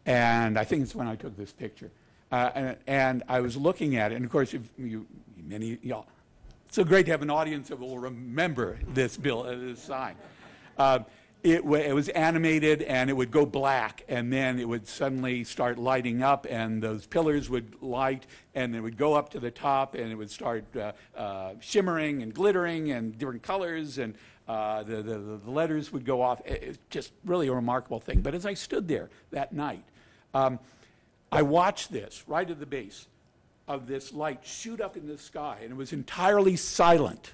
and I think it's when I took this picture. And I was looking at it, and of course, y'all, it's so great to have an audience that will remember this sign. It was animated, and it would go black, and then it would suddenly start lighting up, and those pillars would light, and it would go up to the top, and it would start shimmering and glittering and different colors, and the letters would go off. It's just really a remarkable thing. But as I stood there that night, I watched this right at the base of this light shoot up in the sky, and it was entirely silent.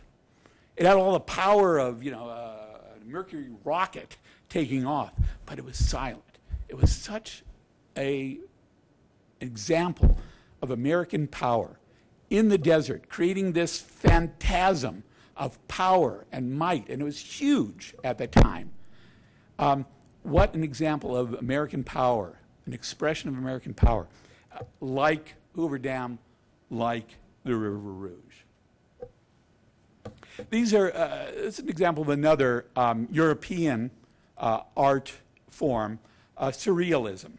It had all the power of, a Mercury rocket taking off, but it was silent. It was such an example of American power in the desert, creating this phantasm of power and might, and it was huge at the time. What an example of American power, an expression of American power, like Hoover Dam, like the River Rouge. These are, it's an example of another European art form, surrealism.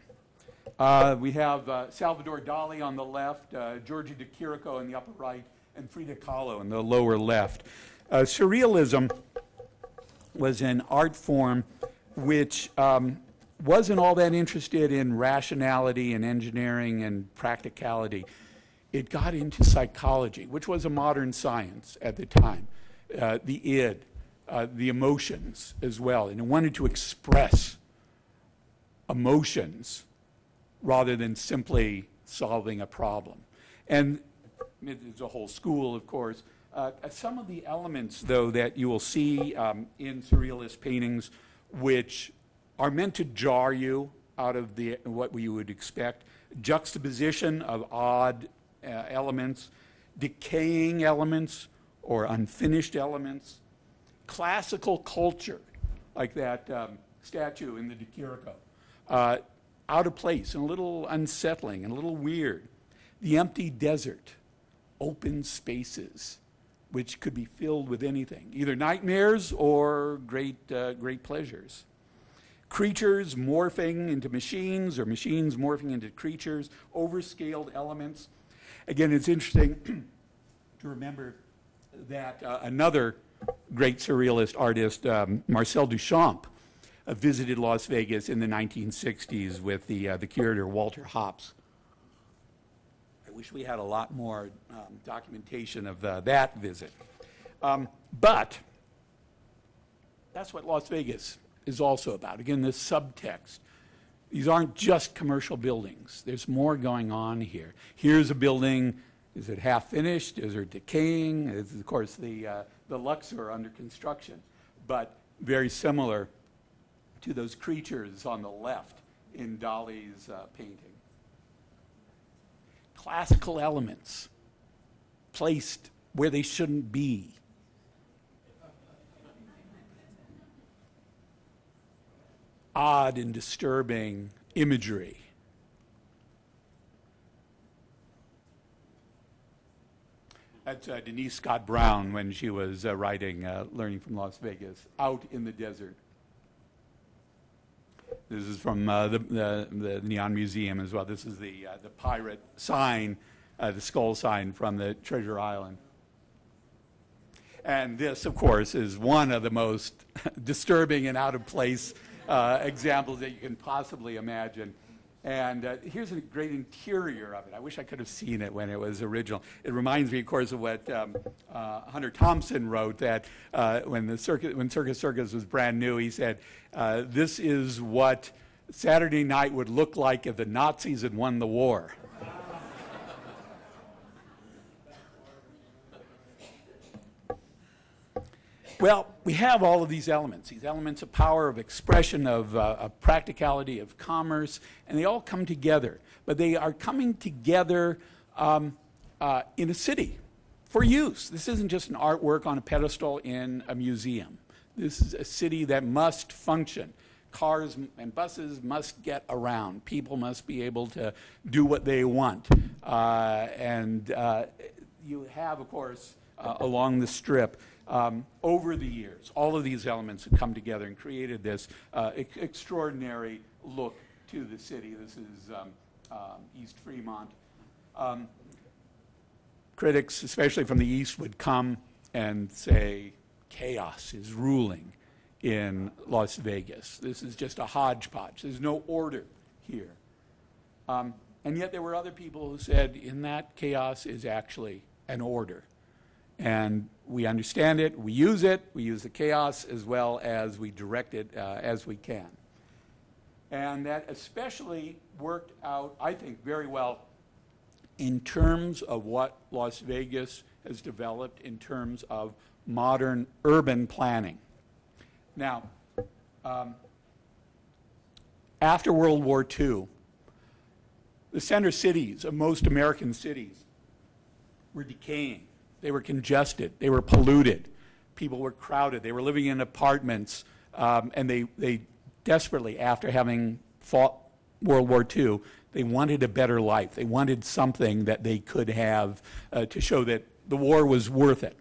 We have Salvador Dali on the left, Giorgio de Chirico in the upper right, and Frida Kahlo in the lower left. Surrealism was an art form which wasn't all that interested in rationality and engineering and practicality. It got into psychology, which was a modern science at the time. The id, the emotions as well. And it wanted to express emotions rather than simply solving a problem. And it's a whole school, of course. Some of the elements, though, that you will see in surrealist paintings, which are meant to jar you out of what you would expect, juxtaposition of odd elements, decaying elements, or unfinished elements, classical culture, like that statue in the De Chirico, out of place and a little unsettling and a little weird. The empty desert, open spaces, which could be filled with anything, either nightmares or great pleasures. Creatures morphing into machines or machines morphing into creatures, overscaled elements. Again, it's interesting to remember that another great surrealist artist, Marcel Duchamp, visited Las Vegas in the 1960s with the curator Walter Hopps. I wish we had a lot more documentation of that visit. But that's what Las Vegas is also about. Again, this subtext. These aren't just commercial buildings. There's more going on here. Here's a building. Is it half finished? Is it decaying? It's, of course, the Luxor under construction, but very similar to those creatures on the left in Dali's painting. Classical elements placed where they shouldn't be. Odd and disturbing imagery. That's Denise Scott Brown when she was writing Learning from Las Vegas, out in the desert. This is from the Neon Museum as well. This is the pirate sign, the skull sign from the Treasure Island. And this, of course, is one of the most disturbing and out-of-place examples that you can possibly imagine. And here's a great interior of it. I wish I could have seen it when it was original. It reminds me, of course, of what Hunter Thompson wrote, that when Circus Circus was brand new, he said, this is what Saturday night would look like if the Nazis had won the war. Well, we have all of these elements of power, of expression, of practicality, of commerce, and they all come together. But they are coming together in a city for use. This isn't just an artwork on a pedestal in a museum. This is a city that must function. Cars and buses must get around. People must be able to do what they want. And you have, of course, along the strip, over the years, all of these elements have come together and created this extraordinary look to the city. This is East Fremont. Critics, especially from the East, would come and say, chaos is ruling in Las Vegas. This is just a hodgepodge. There's no order here. And yet there were other people who said, in that chaos is actually an order. And we understand it, we use the chaos as well as we direct it as we can. And that especially worked out, I think, very well in terms of what Las Vegas has developed in terms of modern urban planning. Now, after World War II, the center cities of most American cities were decaying. They were congested. They were polluted. People were crowded. They were living in apartments. And they desperately, after having fought World War II, they wanted a better life. They wanted something that they could have to show that the war was worth it.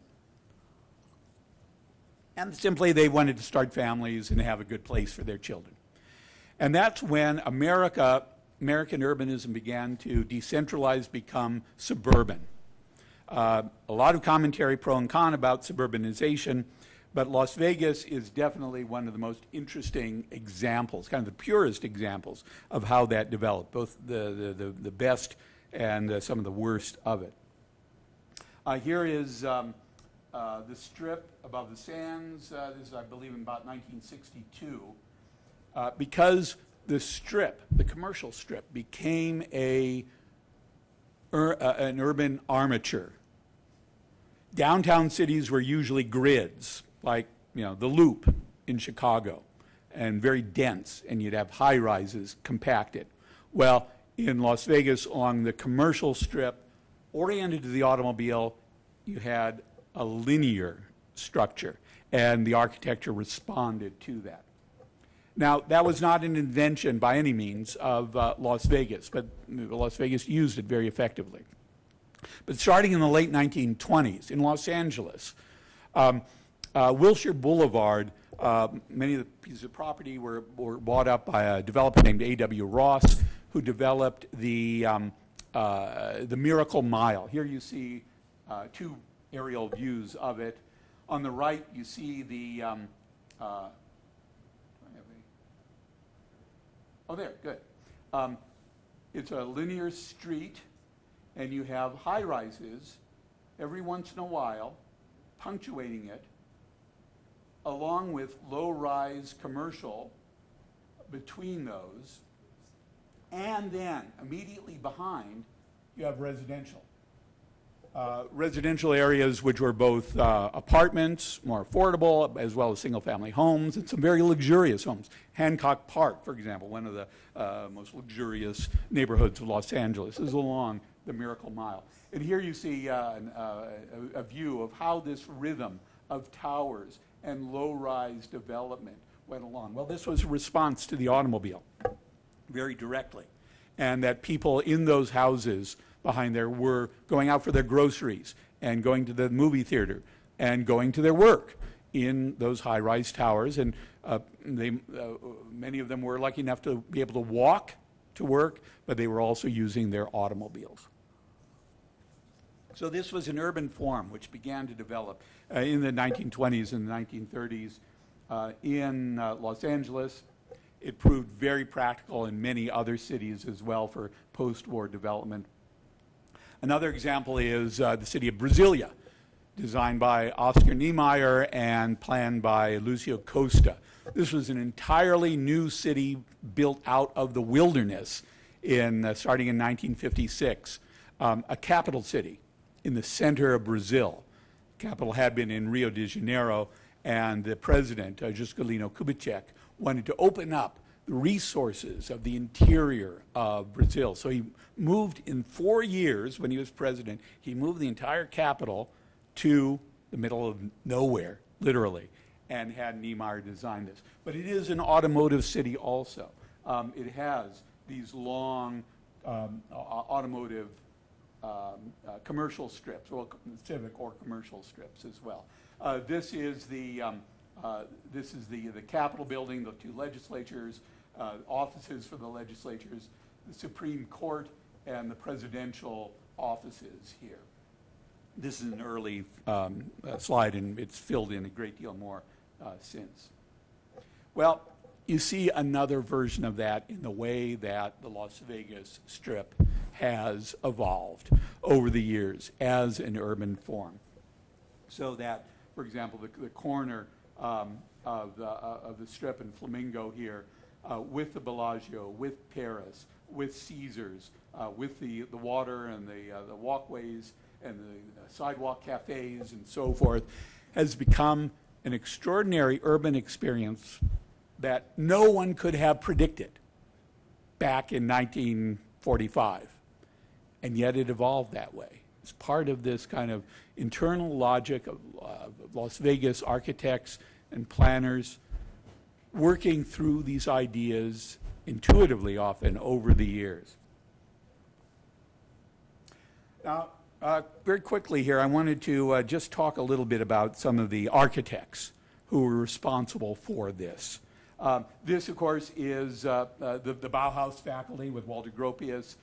And simply they wanted to start families and have a good place for their children. And that's when American urbanism began to decentralize, become suburban. A lot of commentary pro and con about suburbanization, but Las Vegas is definitely one of the most interesting examples, kind of the purest examples of how that developed, both the best and some of the worst of it. Here is the strip above the sands. This is, I believe, in about 1962. Because the strip, the commercial strip, became an urban armature. Downtown cities were usually grids, like the Loop in Chicago, and very dense, and you'd have high-rises compacted. Well, in Las Vegas, along the commercial strip, oriented to the automobile, you had a linear structure, and the architecture responded to that. Now, that was not an invention by any means of Las Vegas, but Las Vegas used it very effectively. But starting in the late 1920s in Los Angeles, Wilshire Boulevard, many of the pieces of property were bought up by a developer named A.W. Ross, who developed the Miracle Mile. Here you see two aerial views of it. On the right, you see the oh, there, good. It's a linear street, and you have high-rises every once in a while, punctuating it, along with low-rise commercial between those, and then immediately behind, you have residential. Residential areas which were both apartments, more affordable, as well as single-family homes, and some very luxurious homes. Hancock Park, for example, one of the most luxurious neighborhoods of Los Angeles, is along the Miracle Mile. And here you see a view of how this rhythm of towers and low-rise development went along. Well, this was a response to the automobile, very directly, and that people in those houses behind there were going out for their groceries and going to the movie theater and going to their work in those high-rise towers. And many of them were lucky enough to be able to walk to work, but they were also using their automobiles. So this was an urban form which began to develop in the 1920s and the 1930s in Los Angeles. It proved very practical in many other cities as well for post-war development. Another example is the city of Brasilia, designed by Oscar Niemeyer and planned by Lucio Costa. This was an entirely new city built out of the wilderness starting in 1956, a capital city in the center of Brazil. The capital had been in Rio de Janeiro, And the president, Juscelino Kubitschek, wanted to open up the resources of the interior of Brazil. So he moved in 4 years when he was president, he moved the entire capital to the middle of nowhere, literally, and had Niemeyer design this. But it is an automotive city also. It has these long automotive commercial strips, well, civic or commercial strips as well. This is the Capitol building, the two legislatures, offices for the legislatures, the Supreme Court, and the presidential offices here. This is an early slide, and it's filled in a great deal more since. Well, you see another version of that in the way that the Las Vegas Strip has evolved over the years as an urban form. So that, for example, the corner of the Strip in Flamingo here, with the Bellagio, with Paris, with Caesars, with the water and the walkways and the sidewalk cafes and so forth, has become an extraordinary urban experience that no one could have predicted back in 1945. And yet it evolved that way. It's part of this kind of internal logic of Las Vegas architects and planners working through these ideas intuitively often over the years. Now, very quickly here, I wanted to just talk a little bit about some of the architects who were responsible for this. This, of course, is the Bauhaus Faculty with Walter Gropius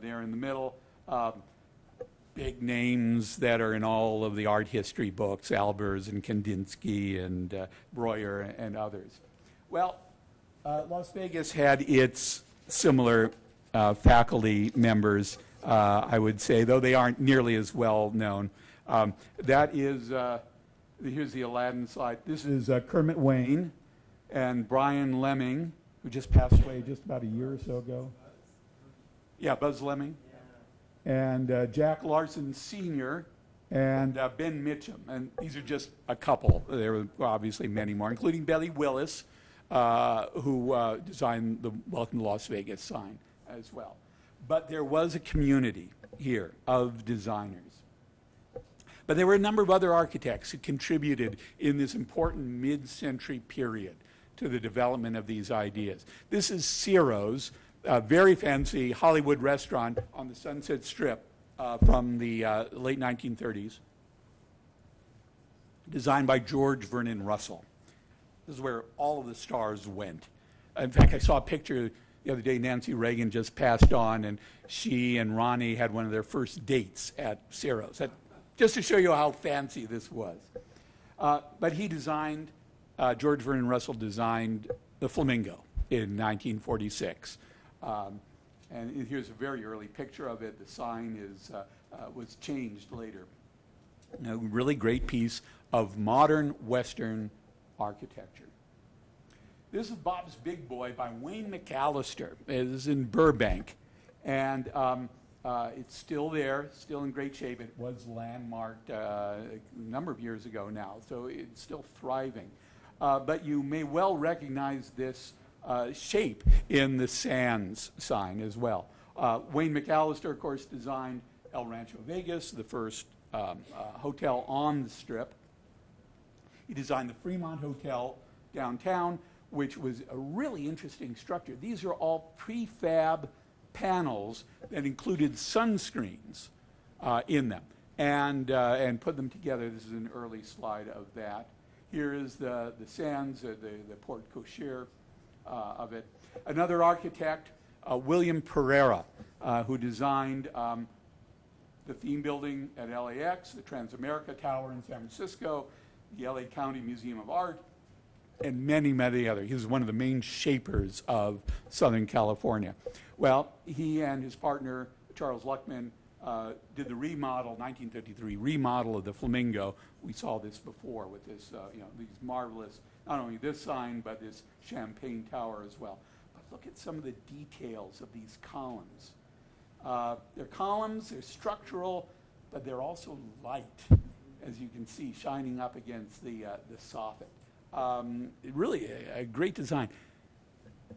there in the middle. Big names that are in all of the art history books, Albers and Kandinsky and Breuer and others. Well, Las Vegas had its similar faculty members, I would say, though they aren't nearly as well known. That is, here's the Aladdin slide. This is Kermit Wayne and Brian Lemming, who just passed away just about a year or so ago. Yeah, Buzz Lemming. And Jack Larson Sr. and Ben Mitchum. And these are just a couple. There were obviously many more, including Betty Willis, who designed the Welcome to Las Vegas sign as well. But there was a community here of designers. But there were a number of other architects who contributed in this important mid-century period to the development of these ideas. This is Ciro's, a very fancy Hollywood restaurant on the Sunset Strip from the late 1930s, designed by George Vernon Russell. This is where all of the stars went. In fact, I saw a picture the other day. Nancy Reagan just passed on, and she and Ronnie had one of their first dates at Ciro's. Just to show you how fancy this was. But he designed, George Vernon Russell designed the Flamingo in 1946. And here's a very early picture of it. The sign was changed later. A really great piece of modern Western architecture. This is Bob's Big Boy by Wayne McAllister. It is in Burbank. And it's still there, still in great shape. It was landmarked a number of years ago now, so it's still thriving. But you may well recognize this shape in the Sands sign as well. Wayne McAllister, of course, designed El Rancho Vegas, the first hotel on the Strip. He designed the Fremont Hotel downtown, which was a really interesting structure. These are all prefab panels that included sunscreens in them, and put them together. This is an early slide of that. Here is the Sands, the porte cochere of it. Another architect, William Pereira, who designed the theme building at LAX, the Transamerica Tower in San Francisco, the LA County Museum of Art, and many, many other. He was one of the main shapers of Southern California. Well, he and his partner, Charles Luckman, did the remodel, 1953 remodel of the Flamingo. We saw this before with this, these marvelous, not only this sign, but this champagne tower as well. But look at some of the details of these columns. They're columns, they're structural, but they're also light. as you can see, shining up against the soffit. Really a great design.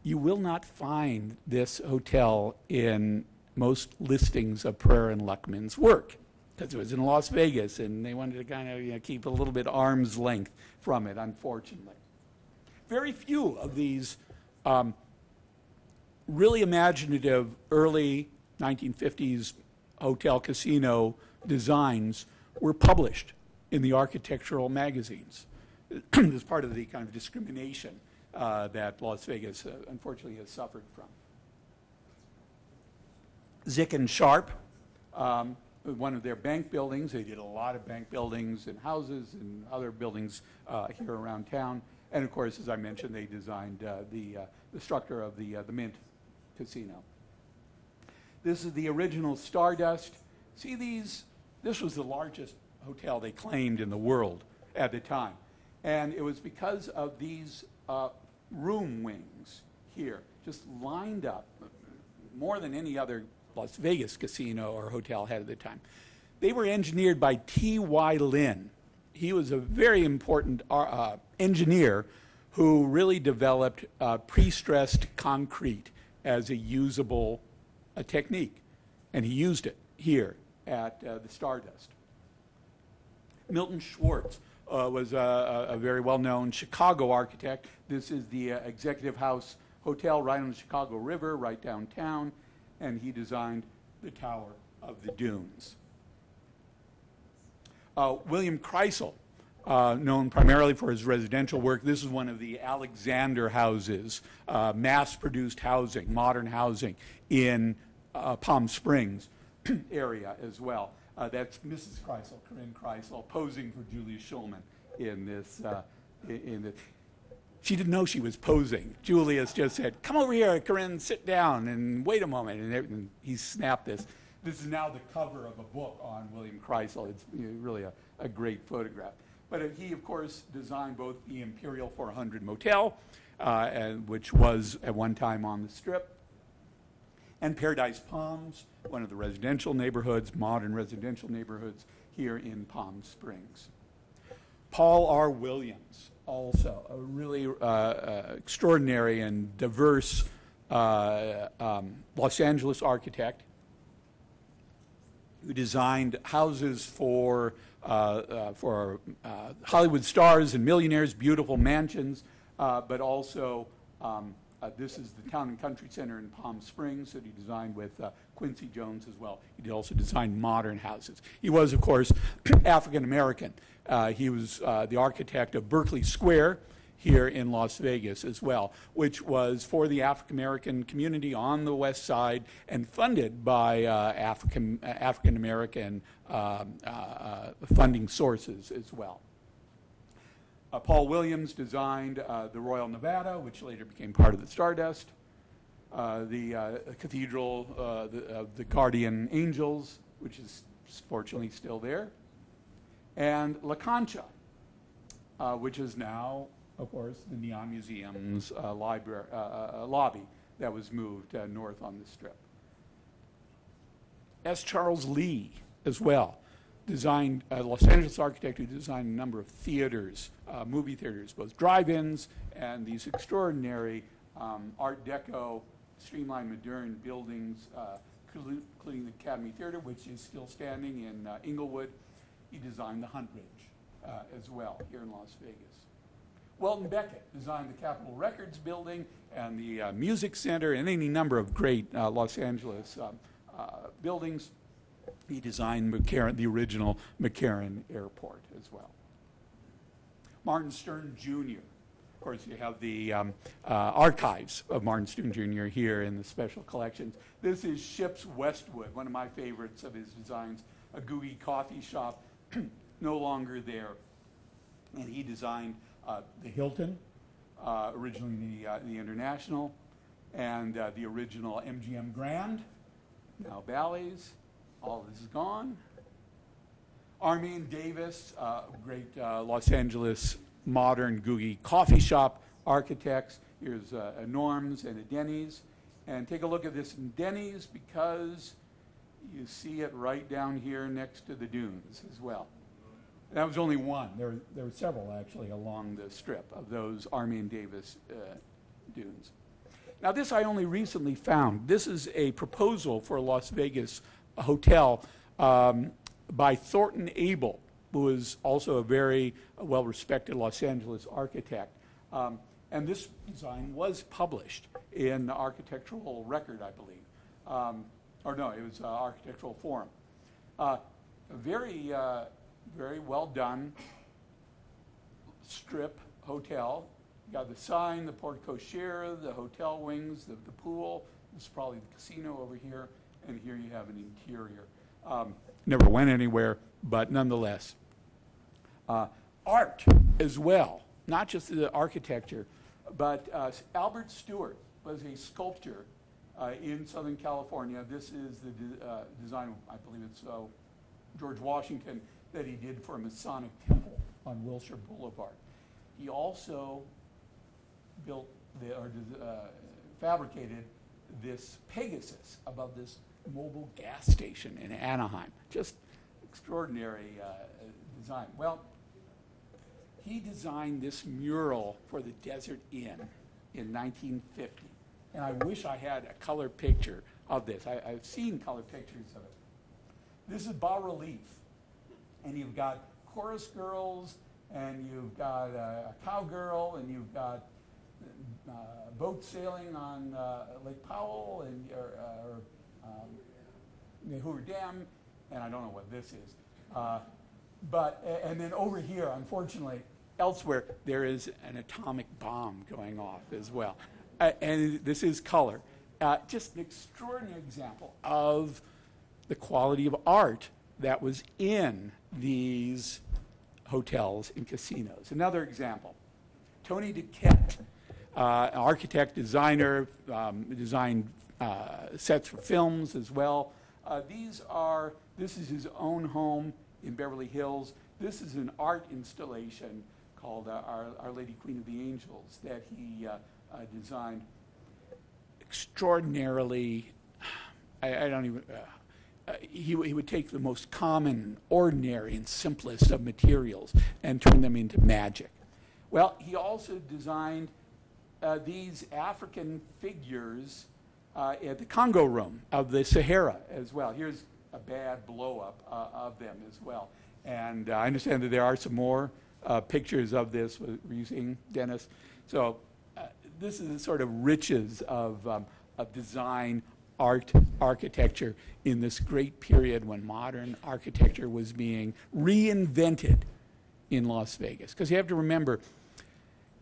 You will not find this hotel in most listings of Pereira and Luckman's work, because it was in Las Vegas, and they wanted to kind of keep a little bit arm's length from it, unfortunately. Very few of these really imaginative early 1950s hotel casino designs were published in the architectural magazines. As part of the kind of discrimination that Las Vegas unfortunately has suffered from. Zick and Sharp, one of their bank buildings. They did a lot of bank buildings and houses and other buildings here around town. And of course, as I mentioned, they designed the structure of the Mint Casino. This is the original Stardust. See these? This was the largest hotel they claimed in the world at the time. And it was because of these room wings here, just lined up, more than any other Las Vegas casino or hotel had at the time. They were engineered by T.Y. Lin. He was a very important engineer who really developed pre-stressed concrete as a usable technique. And he used it here at the Stardust. Milton Schwartz was a very well-known Chicago architect. This is the Executive House Hotel right on the Chicago River, right downtown, and he designed the Tower of the Dunes. William Kreisel, known primarily for his residential work. This is one of the Alexander houses, mass-produced housing, modern housing in Palm Springs area as well. That's Mrs. Kreisel, Corinne Kreisel, posing for Julius Schulman in this. She didn't know she was posing. Julius just said, "Come over here, Corinne, sit down, and wait a moment." And he snapped this. This is now the cover of a book on William Kreisel. It's really a great photograph. But he, of course, designed both the Imperial 400 Motel, which was at one time on the Strip, and Paradise Palms, one of the residential neighborhoods, modern residential neighborhoods here in Palm Springs. Paul R. Williams, also a really extraordinary and diverse Los Angeles architect who designed houses for Hollywood stars and millionaires, beautiful mansions, but also this is the Town and Country Center in Palm Springs that he designed with Quincy Jones as well. He also designed modern houses. He was, of course, African American. He was the architect of Berkeley Square here in Las Vegas as well, which was for the African American community on the west side and funded by African American funding sources as well. Paul Williams designed the Royal Nevada, which later became part of the Stardust, the Cathedral of the Guardian Angels, which is fortunately still there, and La Concha, which is now, of course, the Neon Museum's lobby that was moved north on the Strip. S. Charles Lee as well. Designed a Los Angeles architect who designed a number of theaters, movie theaters, both drive-ins and these extraordinary Art Deco, streamlined modern buildings, including the Academy Theater, which is still standing in Inglewood. He designed the Hunt Ridge as well here in Las Vegas. Welton Beckett designed the Capitol Records building and the Music Center and any number of great Los Angeles buildings. He designed the original McCarran Airport as well. Martin Stern Jr. Of course, you have the archives of Martin Stern Jr. here in the special collections. This is Ships Westwood, one of my favorites of his designs, a gooey coffee shop, no longer there. And he designed the Hilton, originally the International, and the original MGM Grand, now Bally's. All of this is gone. Armin Davis, great Los Angeles modern gooey coffee shop architects. Here's a Norm's and a Denny's. And take a look at this in Denny's because you see it right down here next to the dunes as well. And that was only one. There were several, actually, along the strip of those Army and Davis dunes. Now, this I only recently found. This is a proposal for a Las Vegas hotel by Thornton Abel, who was also a very well-respected Los Angeles architect. And this design was published in the Architectural Record, I believe. Or no, it was Architectural Forum. Very well done strip hotel. You got the sign, the porte cochere, the hotel wings, the pool. This is probably the casino over here. And here you have an interior. Never went anywhere, but nonetheless. Art as well, not just the architecture, but Albert Stewart was a sculptor in Southern California. This is the design, I believe it's George Washington, that he did for a Masonic temple on Wilshire Boulevard. He also built fabricated this Pegasus above this mobile gas station in Anaheim. Just extraordinary design. Well, he designed this mural for the Desert Inn in 1950. And I wish I had a color picture of this. I've seen color pictures of it. This is bas-relief. And you've got chorus girls, and you've got a cowgirl, and you've got boats sailing on Lake Powell and Hoover Dam, and I don't know what this is. And then over here, unfortunately, elsewhere, there is an atomic bomb going off as well. And this is color. Just an extraordinary example of the quality of art that was in these hotels and casinos. Another example, Tony Duquette, an architect, designer, designed sets for films as well. This is his own home in Beverly Hills. This is an art installation called Our Lady Queen of the Angels that he designed. Extraordinarily, I don't even, he would take the most common, ordinary, and simplest of materials and turn them into magic. Well, he also designed these African figures at the Congo room of the Sahara as well. Here's a bad blow-up of them as well. And I understand that there are some more pictures of this. Were you seeing, Dennis? So this is the sort of riches of design, art, architecture in this great period when modern architecture was being reinvented in Las Vegas. Because you have to remember,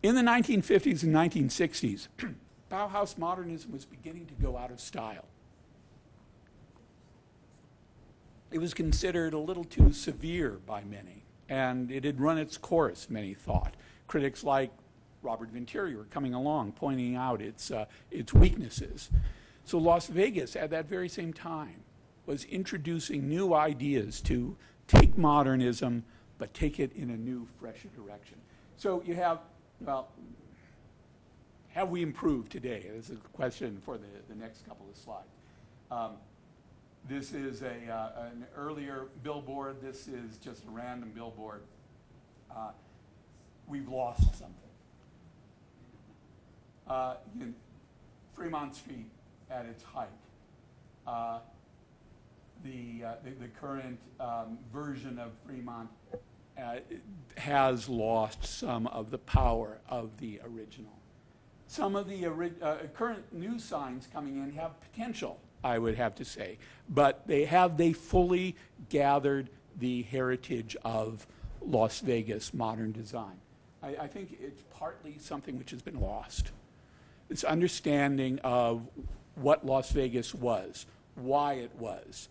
in the 1950s and 1960s, Bauhaus modernism was beginning to go out of style. It was considered a little too severe by many, and it had run its course, many thought. Critics like Robert Venturi were coming along, pointing out its weaknesses. So Las Vegas, at that very same time, was introducing new ideas to take modernism, but take it in a new, fresher direction. So you have, well, have we improved today? This is a question for the next couple of slides. This is an earlier billboard. This is just a random billboard. We've lost something. Fremont Street at its height. The current version of Fremont has lost some of the power of the original. Some of the current new signs coming in have potential, I would have to say, but they fully gathered the heritage of Las Vegas modern design. I think it's partly something which has been lost. This understanding of what Las Vegas was, why it was,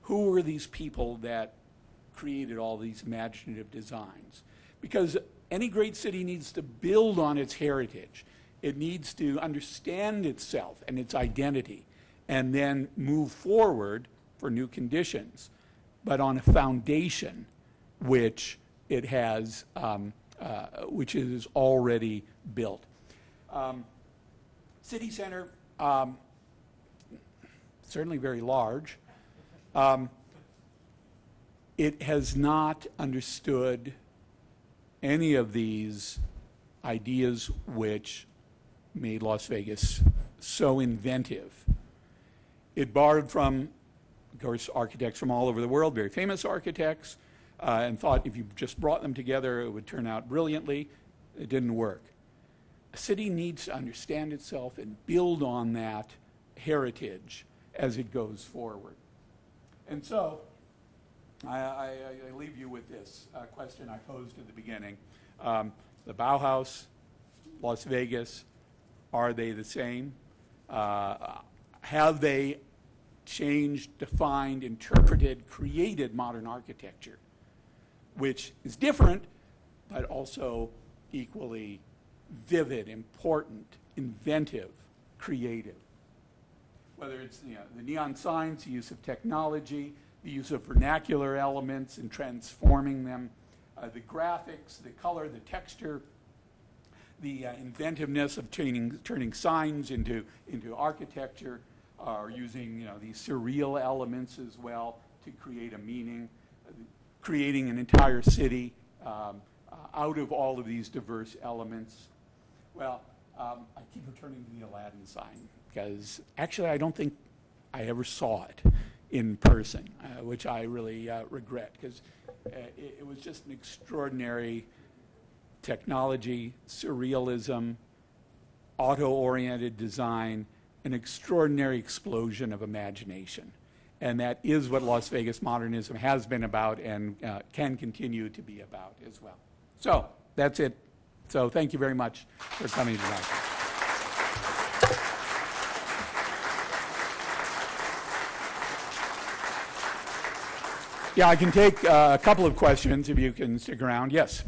who were these people that created all these imaginative designs. Because any great city needs to build on its heritage. It needs to understand itself and its identity and then move forward for new conditions, but on a foundation which it has, which is already built. City center, certainly very large. it has not understood any of these ideas which made Las Vegas so inventive. It borrowed from, of course, architects from all over the world, very famous architects, and thought if you just brought them together, it would turn out brilliantly. It didn't work. A city needs to understand itself and build on that heritage as it goes forward. And so, I leave you with this question I posed at the beginning. The Bauhaus, Las Vegas, are they the same? Have they changed, defined, interpreted, created modern architecture, which is different, but also equally vivid, important, inventive, creative? Whether it's the neon signs, the use of technology, the use of vernacular elements and transforming them, the graphics, the color, the texture, the inventiveness of turning signs into architecture, or using these surreal elements as well to create a meaning, creating an entire city out of all of these diverse elements. Well, I keep returning to the Aladdin sign because actually I don't think I ever saw it in person, which I really regret, because it was just an extraordinary technology, surrealism, auto-oriented design, an extraordinary explosion of imagination. And that is what Las Vegas modernism has been about and can continue to be about as well. So that's it. So thank you very much for coming tonight. Yeah, I can take a couple of questions if you can stick around. Yes.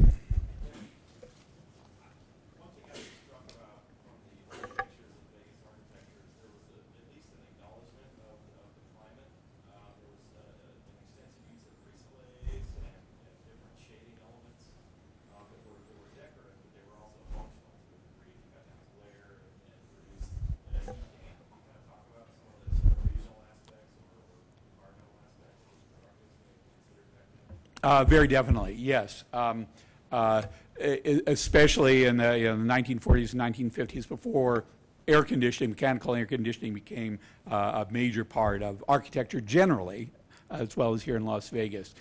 Very definitely, yes. Especially in the 1940s and 1950s, before air conditioning, mechanical air conditioning became a major part of architecture generally, as well as here in Las Vegas.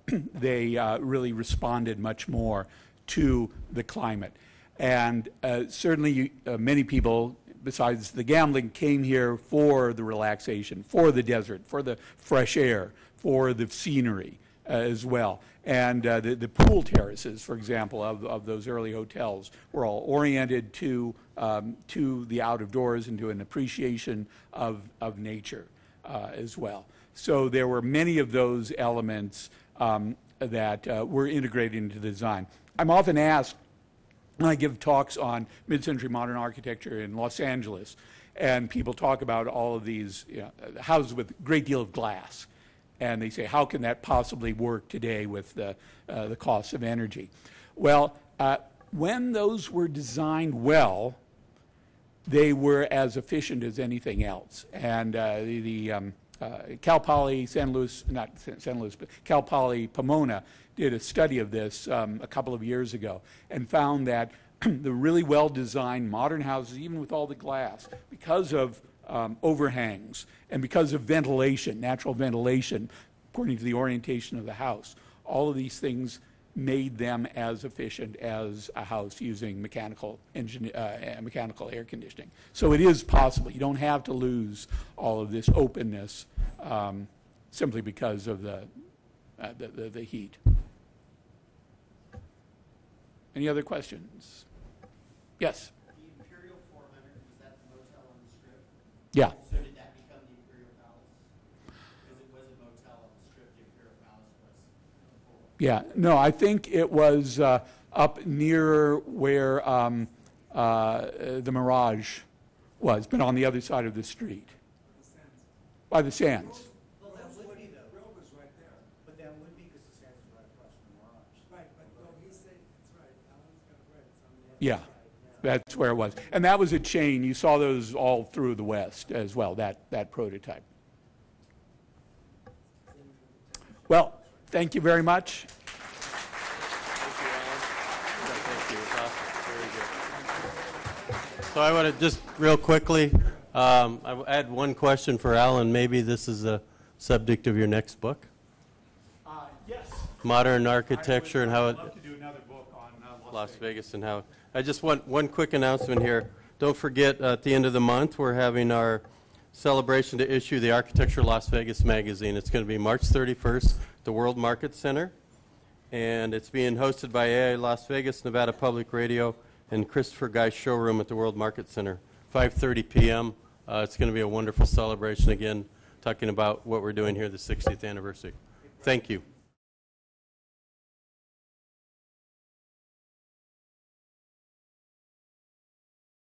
They really responded much more to the climate. And certainly many people, besides the gambling, came here for the relaxation, for the desert, for the fresh air, for the scenery as well. And the pool terraces, for example, of those early hotels were all oriented to the out of doors and to an appreciation of nature as well. So there were many of those elements that were integrated into the design. I'm often asked, when I give talks on mid-century modern architecture in Los Angeles, and people talk about all of these houses with a great deal of glass. And they say, how can that possibly work today with the cost of energy? Well, when those were designed well, they were as efficient as anything else. And Cal Poly San Luis, not San Luis, but Cal Poly Pomona did a study of this a couple of years ago and found that the really well-designed modern houses, even with all the glass, because of overhangs and because of ventilation, natural ventilation, according to the orientation of the house, all of these things made them as efficient as a house using mechanical air conditioning. So it is possible. You don't have to lose all of this openness simply because of the heat. Any other questions? Yes? The Imperial 400, was that the motel on the Strip? Yeah. So did that become the Imperial Palace? Because it was a motel on the Strip, the Imperial Palace was before. Yeah, no, I think it was up near where the Mirage was, but on the other side of the street. By the Sands. Well, that would be, the road was right there. But that would be because the Sands was right across from the Mirage. Right, but no, he's saying, it's right, Alan's got it right, it's on the other Yeah. side. That's where it was. And that was a chain. You saw those all through the West as well, that prototype. Well, Thank you very much. So I want to just real quickly, I had one question for Alan. Maybe this is a subject of your next book? Yes. Modern architecture and how it... I'd love to do another book on Las Vegas and how... I just want one quick announcement here. Don't forget, at the end of the month, we're having our celebration to issue the Architecture Las Vegas magazine. It's going to be March 31st, the World Market Center. And it's being hosted by AI Las Vegas, Nevada Public Radio, and Christopher Guy's showroom at the World Market Center, 5:30 p.m. It's going to be a wonderful celebration again, talking about what we're doing here, the 60th anniversary. Thank you.